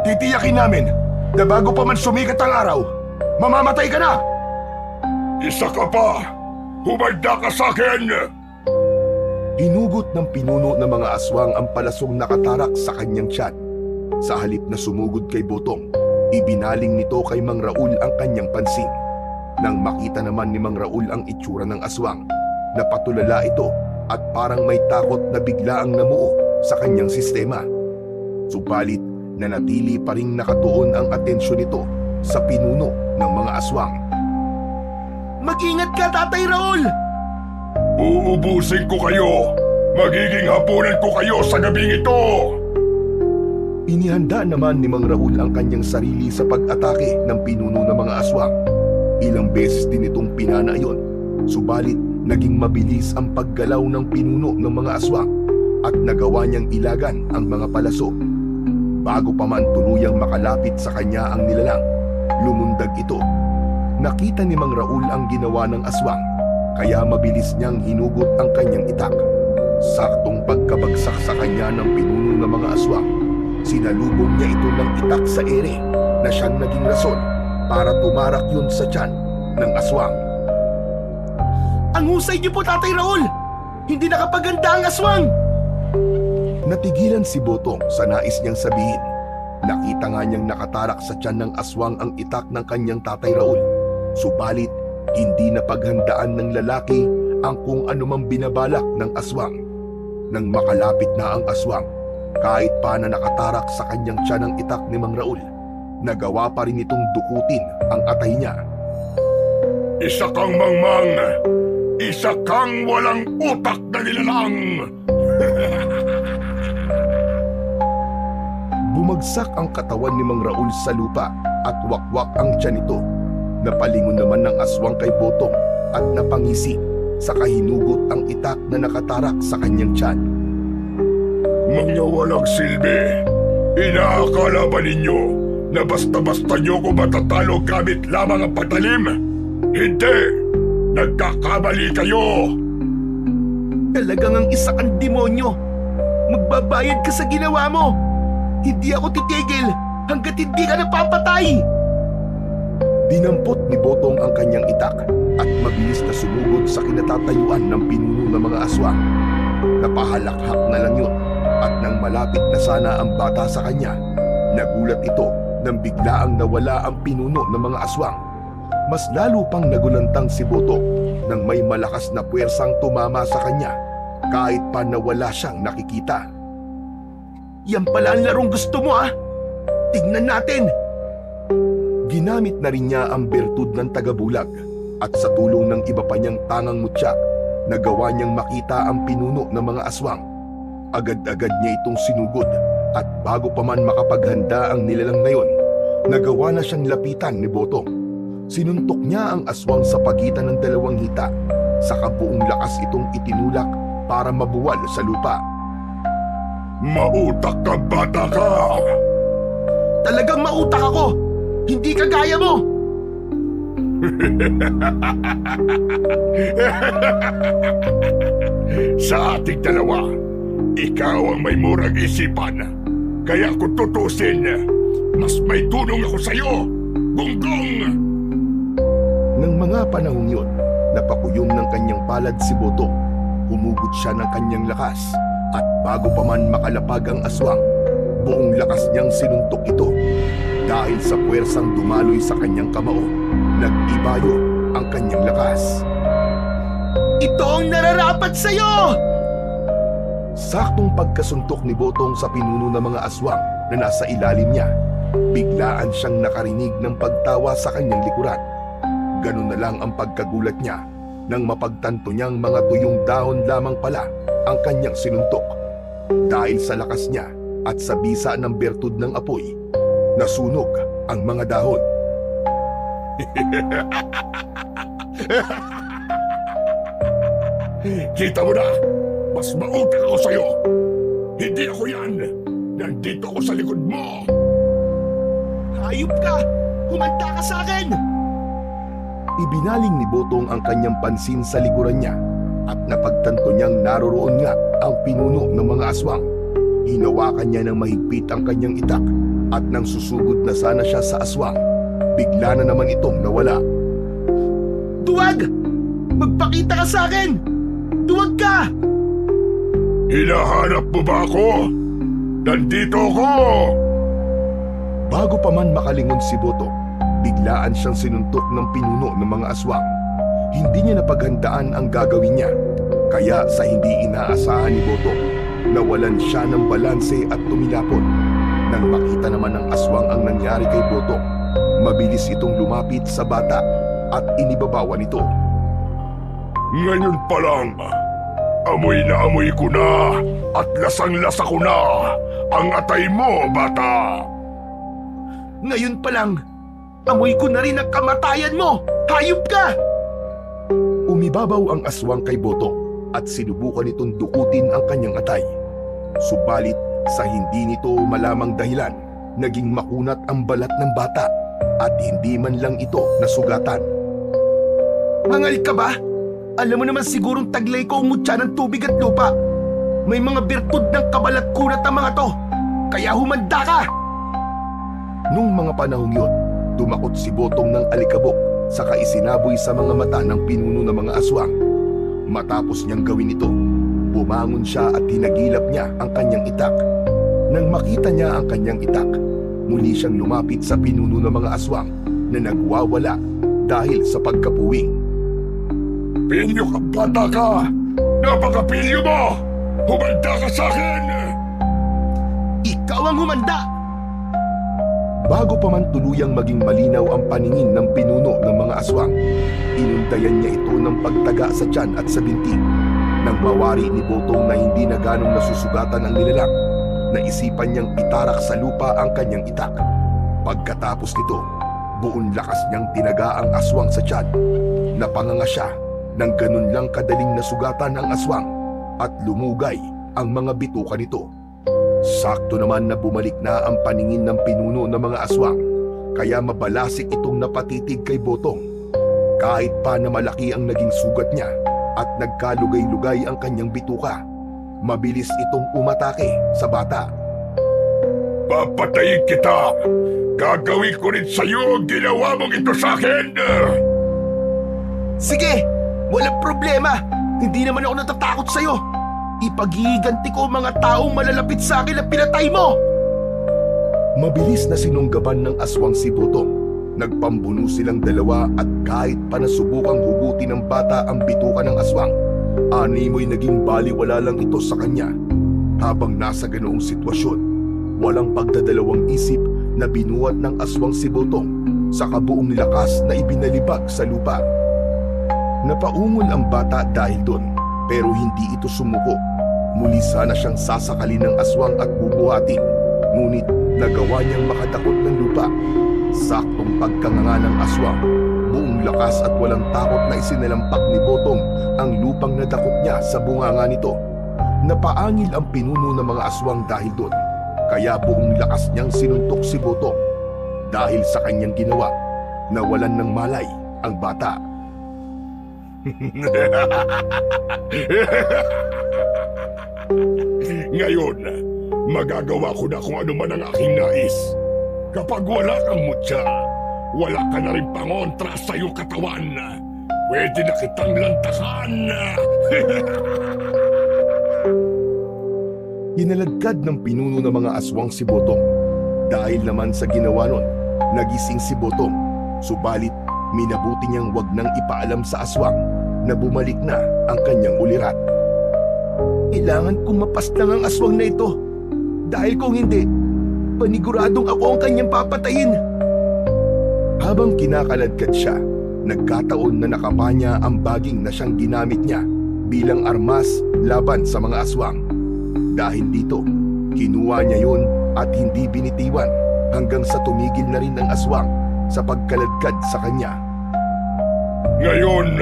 Titiyakin namin na bago pa man sumikat ang araw, Mamamatay ka na! Isa ka pa! Humarda ka sa akin! Hinugot ng pinuno ng mga aswang ang palasong nakatarak sa kanyang tiyan. Sa halip na sumugod kay Botong, ibinaling nito kay Mang Raul ang kanyang pansin. Nang makita naman ni Mang Raul ang itsura ng aswang, napatulala ito at parang may takot na bigla ang namuo sa kanyang sistema. Subalit, nanatili pa ring nakatuon ang atensyon nito sa pinuno ng mga aswang. Mag-ingat ka, Tatay Raul! Uubusin ko kayo! Magiging hapunan ko kayo sa gabing ito! Inihanda naman ni Mang Raul ang kanyang sarili sa pag-atake ng pinuno ng mga aswang. Ilang beses din itong pinana iyon, subalit naging mabilis ang paggalaw ng pinuno ng mga aswang at nagawa niyang ilagan ang mga palaso. Bago pa man tuluyang makalapit sa kanya ang nilalang, lumundag ito. Nakita ni Mang Raul ang ginawa ng aswang, kaya mabilis niyang hinugot ang kanyang itak. Saktong pagkabagsak sa kanya ng pinuno ng mga aswang, sinalubong niya ito ng itak sa ere na siyang naging rason para tumarak yun sa tiyan ng aswang. Ang husay niyo po, Tatay Raul! Hindi nakapaganda ang aswang! Natigilan si Botong sa nais niyang sabihin. Nakita nga niyang nakatarak sa tiyan ng aswang ang itak ng kanyang Tatay Raul. Subalit, hindi napaghandaan ng lalaki ang kung anumang binabalak ng aswang. Nang makalapit na ang aswang, kahit pa na nakatarak sa kanyang tiyan ng itak ni Mang Raul, nagawa pa rin itong dukutin ang atay niya. Isa kang mangmang! Isa kang walang utak na nilalang! Bumagsak ang katawan ni Mang Raul sa lupa at wakwak ang tiyan nito. Napalingon naman ng aswang kay Botong at napangisi sa kahinugot ang itak na nakatarak sa kanyang tiyan. Mga walang silbi! Inaakala ba ninyo na basta-basta nyo ko matatalo gamit lamang ang patalim? Hindi! Nagkakamali kayo! Talagang ang isa kang demonyo! Magbabayad ka sa ginawa mo! Hindi ako titigil hanggat hindi ka napapatay! Dinampot ni Botong ang kanyang itak at mabilis na sumugod sa kinatatayuan ng pinuno ng mga aswang. Napahalakhak na lang yun at nang malapit na sana ang bata sa kanya, nagulat ito nang biglaang nawala ang pinuno ng mga aswang. Mas lalo pang nagulantang si Botong nang may malakas na puwersang tumama sa kanya kahit pa nawala siyang nakikita. Yan pala ang larong gusto mo, ah! Tignan natin! Ginamit na rin niya ang bertud ng tagabulag at sa tulong ng iba pa niyang tangang mutyak, nagawa niyang makita ang pinuno ng mga aswang. Agad-agad niya itong sinugod at bago pa man makapaghanda ang nilalang na yon, nagawa na siyang lapitan ni Botong. Sinuntok niya ang aswang sa pagitan ng dalawang hita, saka buong lakas itong itinulak para mabuwal sa lupa. Mautak ka, bata ka! Talagang mautak ako! Hindi ka gaya mo! Sa ating dalawa, ikaw ang may murang isipan. Kaya kung tutusin, mas may tulong ako sa'yo, Gonggong! Nang mga panahong yun, napakuyom ng kanyang palad si Botong. Humugod siya ng kanyang lakas at bago pa man makalapag ang aswang, buong lakas niyang sinuntok ito. Dahil sa puwersang dumaloy sa kanyang kamao, nag-ibayo ang kanyang lakas. Ito ang nararapat sa'yo! Saktong pagkasuntok ni Botong sa pinuno ng mga aswang na nasa ilalim niya, biglaan siyang nakarinig ng pagtawa sa kanyang likuran. Ganun na lang ang pagkagulat niya nang mapagtanto niyang mga tuyong dahon lamang pala ang kanyang sinuntok. Dahil sa lakas niya at sa bisa ng bertud ng apoy, nasunog ang mga dahon. Kita mo na, mas mautak ako sa'yo. Hindi ako yan. Nandito ako sa likod mo. Hayop ka! Humanda ka sa akin! Ibinaling ni Botong ang kanyang pansin sa likuran niya at napagtanto niyang naroroon nga ang pinuno ng mga aswang. Hinawakan niya ng mahigpit ang kanyang itak at nang susugod na sana siya sa aswang, bigla na naman itong nawala. Duwag! Magpakita ka sa akin! Duwag ka! Hinahanap mo ba ako? Nandito ako! Bago pa man makalingon si Boto, biglaan siyang sinuntok ng pinuno ng mga aswang. Hindi niya napaghandaan ang gagawin niya, kaya sa hindi inaasahan ni Boto, nawalan siya ng balanse at tumilapon. Nang makita naman ng aswang ang nangyari kay Boto, mabilis itong lumapit sa bata at inibabawan ito. Ngayon pa lang, amoy na amoy ko na at lasang-lasa ko na ang atay mo, bata! Ngayon pa lang, amoy ko na rin ang kamatayan mo! Hayop ka! Umibabaw ang aswang kay Boto at sinubukan itong dukutin ang kanyang atay. Subalit sa hindi nito malamang dahilan, naging makunat ang balat ng bata at hindi man lang ito nasugatan. Hangal ka ba? Alam mo naman sigurong taglay ko ang mutya ng tubig at lupa. May mga birtud ng kabalat kunat ang mga to. Kaya humanda ka! Nung mga panahong yun, dumakot si Botong ng alikabok saka isinaboy sa mga mata ng pinuno ng mga aswang. Matapos niyang gawin ito, bumangon siya at hinagilap niya ang kanyang itak. Nang makita niya ang kanyang itak, muli siyang lumapit sa pinuno ng mga aswang na nagwawala dahil sa pagkapuwing. Pilyo ka, bata ka! Napakapilyo mo! Humanda ka sa akin! Ikaw ang humanda! Bago pa man tuluyang maging malinaw ang paningin ng pinuno ng mga aswang, inundayan niya ito ng pagtaga sa tiyan at sa binti. Nang mawari ni Botong na hindi na ganong nasusugatan ang nilalang, naisipan niyang itarak sa lupa ang kanyang itak. Pagkatapos nito, buong lakas niyang tinaga ang aswang sa tiyan. Napanganga siya nang ganun lang kadaling nasugatan ang aswang at lumugay ang mga bituka nito. Sakto naman na bumalik na ang paningin ng pinuno ng mga aswang, kaya mabalasik itong napatitig kay Botong. Kahit pa na malaki ang naging sugat niya at nagkalugay-lugay ang kanyang bituka, mabilis itong umatake sa bata. Papatayin kita! Gagawin ko rin sa'yo ang ginawa mong ito sa akin! Sige! Walang problema! Hindi naman ako natatakot sa'yo! Ipaghihiganti ko ang mga taong malalapit sa akin na pinatay mo! Mabilis na sinunggaban ng aswang si Botong. Nagpambuno silang dalawa at kahit pa nasubukang hugutin ng bata ang bituka ng aswang, animoy naging baliwala lang ito sa kanya. Habang nasa ganoong sitwasyon, walang pagdadalawang isip na binuhat ng aswang si Botong sa kabuong lakas na ibinalibag sa lupa. Napaungol ang bata dahil doon, pero hindi ito sumuko. Muli sana siyang sasakalin ng aswang at bubuhatin, ngunit nagawa niyang makadakot ng lupa. Saktong pagkanganga ng aswang, buong lakas at walang takot na isinalampak ni Botong ang lupang nadakot niya sa bunganga nito. Napaangil ang pinuno ng mga aswang dahil doon, kaya buong lakas niyang sinuntok si Botong. Dahil sa kanyang ginawa, nawalan ng malay ang bata. Ngayon, magagawa ko na kung ano man ang aking nais. Kapag wala kang mutya, wala ka na rin pangontra sa iyong katawan. Pwede na kitang lantakan. Inaladkad ng pinuno ng mga aswang si Botong. Dahil naman sa ginawa nun, nagising si Botong. Subalit, minabuti niyang wag nang ipaalam sa aswang na bumalik na ang kanyang ulirat. Kailangan kong mapaslang ang aswang na ito. Dahil kung hindi, paniguradong ako ang kanyang papatayin. Habang kinakaladkad siya, nagkataon na nakapa niya ang baging na siyang ginamit niya bilang armas laban sa mga aswang. Dahil dito, kinuha niya yun at hindi binitiwan hanggang sa tumigil na rin ang aswang sa pagkaladkad sa kanya. Ngayon,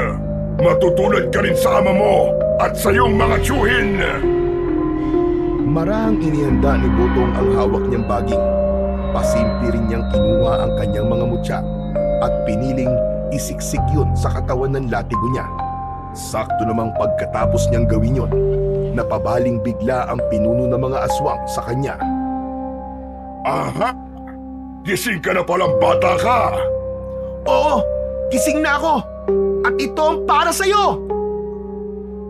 matutulad ka rin sa ama mo at sa iyong mga tiyuhin. Marahang inihanda ni Botong ang hawak niyang baging. Pasimple rin niyang kinuha ang kanyang mga mutya at piniling isiksik yun sa katawan ng latigo niya. Sakto namang pagkatapos niyang gawin yun, napabaling bigla ang pinuno ng mga aswang sa kanya. Aha! Gising ka na palang bata ka! Oo, gising na ako. At ito ang para sa'yo.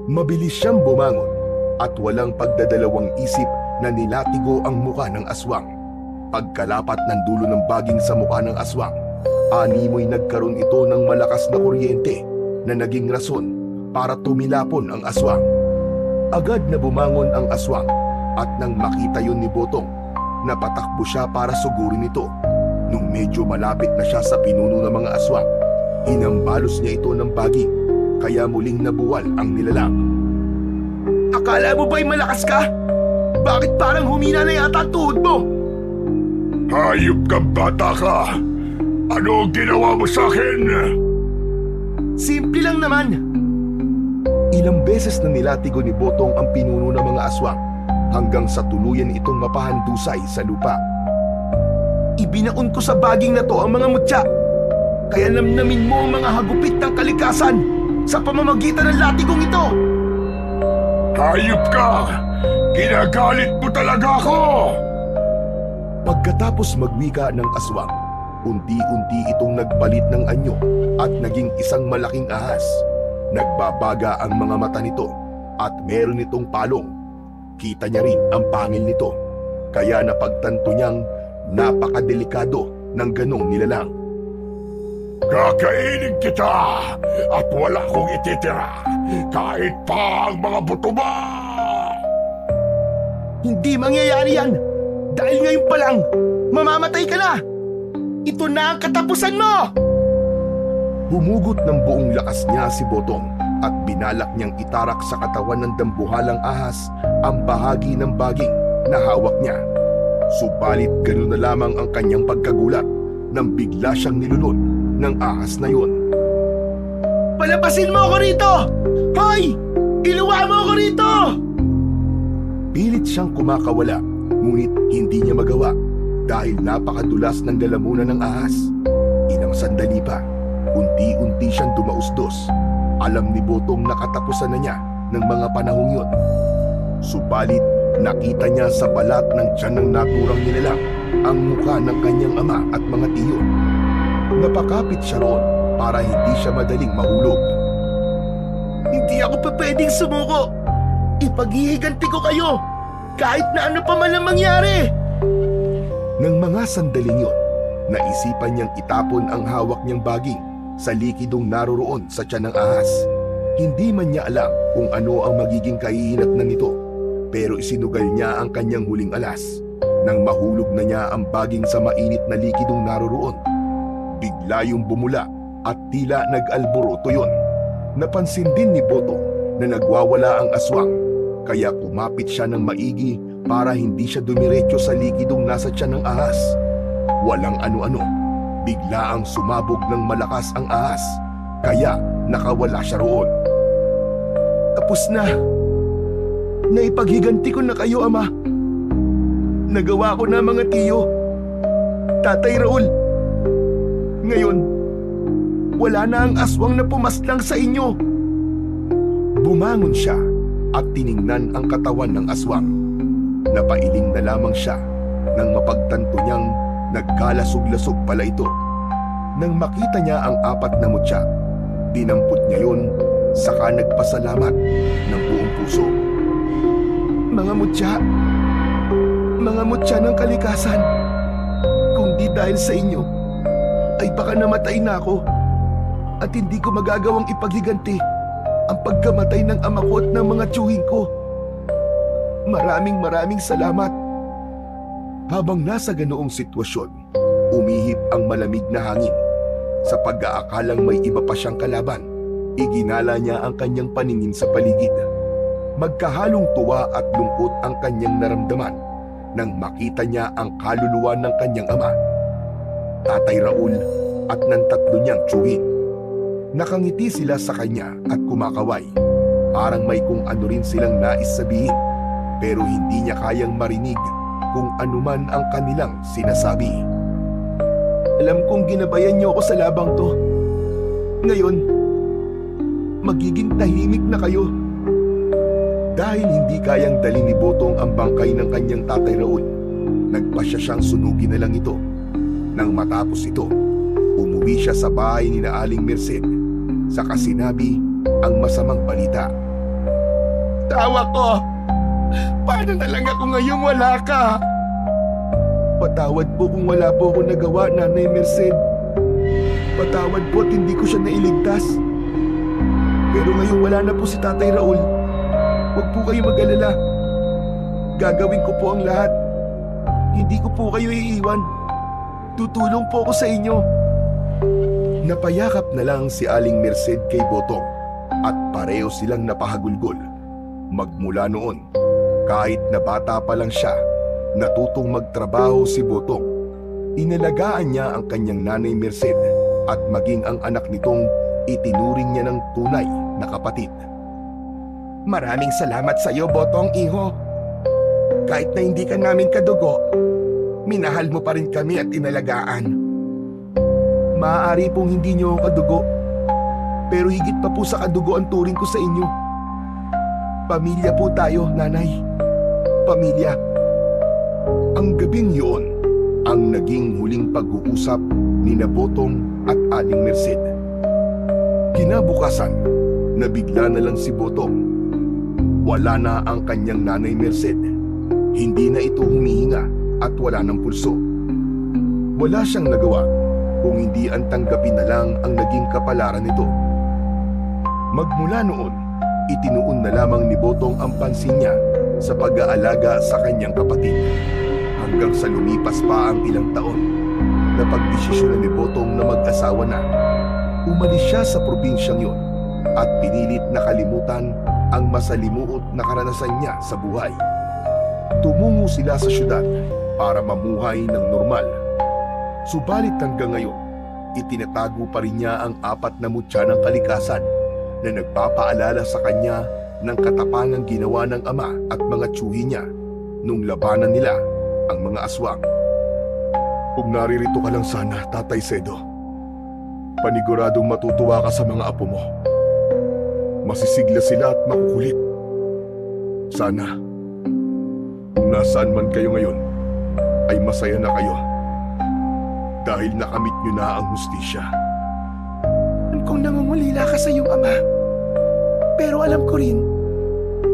Mabilis siyang bumangon at walang pagdadalawang isip na nilatigo ang muka ng aswang. Pagkalapat ng dulo ng baging sa muka ng aswang, animoy nagkaroon ito ng malakas na kuryente na naging rason para tumilapon ang aswang. Agad na bumangon ang aswang at nang makita yun ni Botong, napatakbo siya para sugurin ito. Nung medyo malapit na siya sa pinuno ng mga aswang, hinambalos niya ito ng baging, kaya muling nabuwal ang nilalang. Akala mo ba'y malakas ka? Bakit parang humina na yata ang tuhod mo? Hayop ka, bata ka! Ano ang ginawa mo sa akin? Simple lang naman. Ilang beses na nilatigo ni Botong ang pinuno ng mga aswang hanggang sa tuluyan itong mapahandusay sa lupa. Ibinaon ko sa baging na to ang mga mutya. Kaya namnamin mo ang mga hagupit ng kalikasan sa pamamagitan ng latigong ito. Hayop ka! Ginagalit mo talaga ako! Pagkatapos magwika ng aswang, unti-unti itong nagpalit ng anyo at naging isang malaking ahas. Nagbabaga ang mga mata nito at meron itong palong. Kita niya rin ang pangil nito, kaya napagtanto niyang napakadelikado ng ganong nilalang. Kakainin kita at wala kong ititira kahit pa ang mga buto mo! Hindi mangyayari yan. Dahil ngayon pa lang, mamamatay ka na. Ito na ang katapusan mo. Humugot ng buong lakas niya si Botong at binalak niyang itarak sa katawan ng dambuhalang ahas ang bahagi ng baging na hawak niya. Subalit ganoon na lamang ang kanyang pagkagulat nang bigla siyang nilunod ng ahas na yun. Palabasin mo ako rito! Hoy! Iluwa mo ako rito! Pilit siyang kumakawala, ngunit hindi niya magawa dahil napakadulas ng lalamunan ng ahas. Ilang sandali pa, unti-unti siyang dumausdos. Alam ni Botong na katapusan na niya ng mga panahong yun. Subalit nakita niya sa balat ng tiyan ng naturang nilalang ang mukha ng kanyang ama at mga tiyo. Napakapit siya roon para hindi siya madaling mahulog. Hindi ako pa pwedeng sumuko. Ipaghihiganti ko kayo kahit na ano pa man ang mangyari. Nang mga sandaling yun, naisipan niyang itapon ang hawak niyang baging sa likidong naroroon sa tiyan ng ahas. Hindi man niya alam kung ano ang magiging kahihinatnan nito, pero isinugal niya ang kanyang huling alas. Nang mahulog na niya ang baging sa mainit na likidong naroroon, bigla yung bumula at tila nag-alboroto yun. Napansin din ni Botong na nagwawala ang aswang, kaya kumapit siya ng maigi para hindi siya dumiretso sa likidong nasa tiyan ng ahas. Walang ano-ano, bigla ang sumabog ng malakas ang ahas, kaya nakawala siya roon. Tapos na. Naipaghiganti ko na kayo, Ama. Nagawa ko na mga tiyo. Tatay Raul. Ngayon, wala na ang aswang na pumaslang sa inyo. Bumangon siya at tiningnan ang katawan ng aswang. Napailing na lamang siya nang mapagtanto niyang nagkalasog-lasog pala ito. Nang makita niya ang apat na mutya, dinampot niya yun, saka nagpasalamat ng buong puso. Mga mutya ng kalikasan, kung di dahil sa inyo, ay baka namatay na ako at hindi ko magagawang ipaghiganti ang pagkamatay ng ama ko at ng mga tiyuhin ko. Maraming salamat. Habang nasa ganoong sitwasyon, umihip ang malamig na hangin. Sa pag-aakalang may iba pa siyang kalaban, iginala niya ang kanyang paningin sa paligid. Magkahalong tuwa at lungkot ang kanyang naramdaman nang makita niya ang kaluluwa ng kanyang ama, Tatay Raul at ng tatlo niyang tiyuhin. Nakangiti sila sa kanya at kumakaway. Parang may kung ano rin silang nais sabihin, pero hindi niya kayang marinig kung anuman ang kanilang sinasabi. Alam kong ginabayan niyo ako sa labang to. Ngayon, magiging tahimik na kayo. Dahil hindi kayang dali ni Botong ang bangkay ng kanyang Tatay Raul, nagpasya siyang sunugin na lang ito. Nang matapos ito, umuwi siya sa bahay ni na Aling Merced, saka sinabi ang masamang balita. Tawa ko! Paano na lang ako ngayong wala ka? Patawad po kung wala po ako nagawa, Nanay Merced. Patawad po at hindi ko siya nailigtas. Pero ngayong wala na po si Tatay Raul, huwag po kayo mag-alala. Gagawin ko po ang lahat. Hindi ko po kayo iiwan. Tutulong po ako sa inyo. Napayakap na lang si Aling Merced kay Botong at pareho silang napahagulgol. Magmula noon, kahit na bata pa lang siya, natutong magtrabaho si Botong. Inalagaan niya ang kanyang nanay Merced at maging ang anak nitong itinuring niya ng tunay na kapatid. Maraming salamat sa iyo, Botong, iho. Kahit na hindi ka namin kadugo, minahal mo pa rin kami at inalagaan. Maaari pong hindi niyo ako kadugo, pero higit pa po sa kadugo ang turing ko sa inyo. Pamilya po tayo, Nanay. Pamilya. Ang gabing yun ang naging huling pag-uusap ni Botong at Aling Merced. Kinabukasan, nabigla na lang si Botong. Wala na ang kanyang nanay Merced. Hindi na ito humihinga at wala ng pulso. Wala siyang nagawa kung hindi ang tanggapin na lang ang naging kapalaran nito. Magmula noon, itinuon na lamang ni Botong ang pansin niya sa pag-aalaga sa kanyang kapatid. Hanggang sa lumipas pa ang ilang taon, napagdesisyonan ni Botong na mag-asawa na. Umalis siya sa probinsyang yun at pinilit na kalimutan ang masalimuot na karanasan niya sa buhay. Tumungo sila sa syudad para mamuhay ng normal. Subalit hanggang ngayon, itinatago pa rin niya ang 4 na mutya ng kalikasan na nagpapaalala sa kanya ng katapangang ginawa ng ama at mga tiyuhi niya nung labanan nila ang mga aswang. Kung naririto ka lang sana, Tatay Sedo, paniguradong matutuwa ka sa mga apo mo. Masisigla sila at makukulit. Sana, kung nasaan man kayo ngayon, ay masaya na kayo dahil nakamit nyo na ang hustisya. Kung nangungulila ka sa iyong ama, pero alam ko rin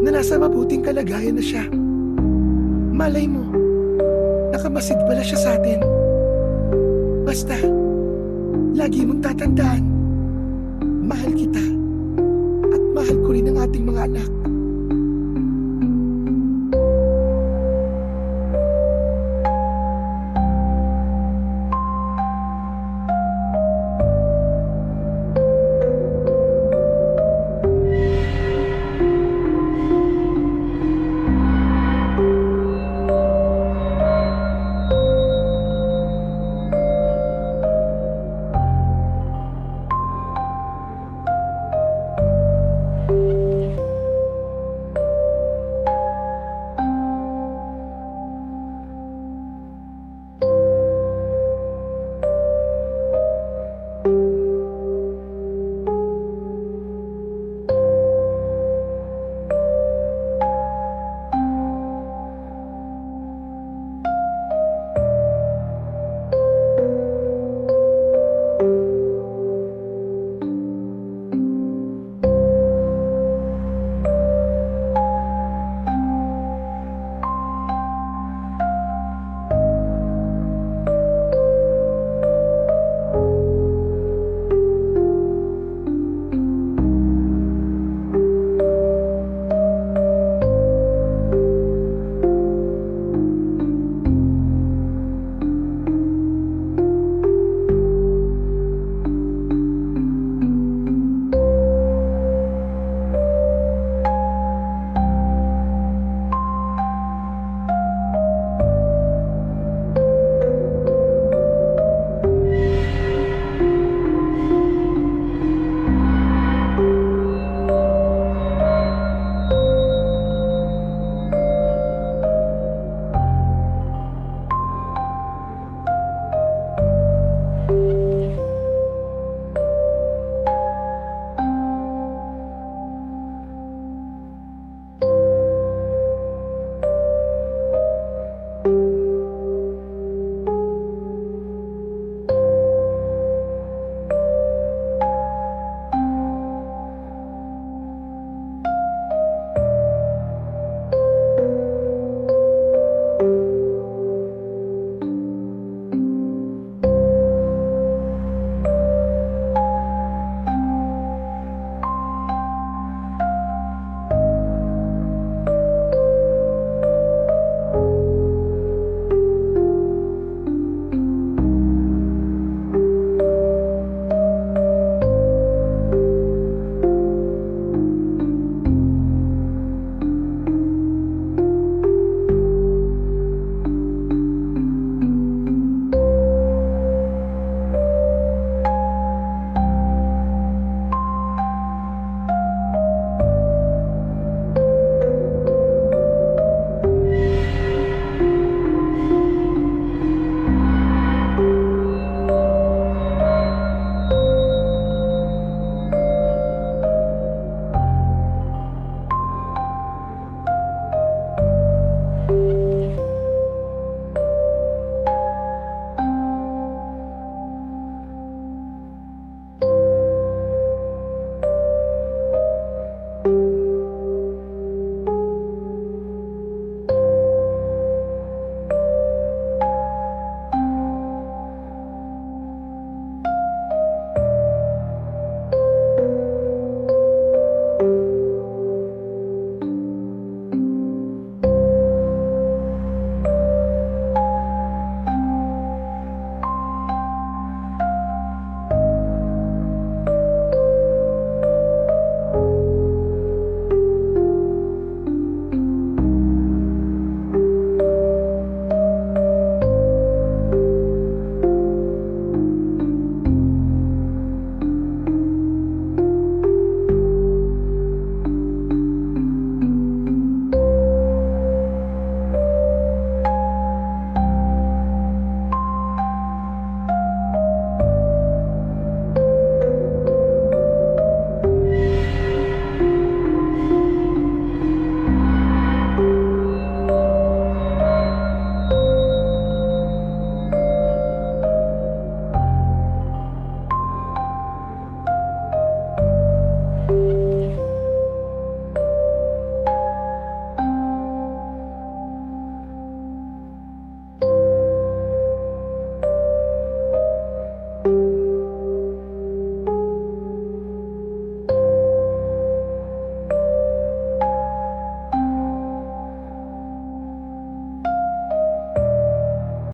na nasa mabuting kalagayan na siya. Malay mo, nakamasid pala siya sa atin. Basta, lagi mong tatandaan, mahal kita at mahal ko rin ang ating mga anak.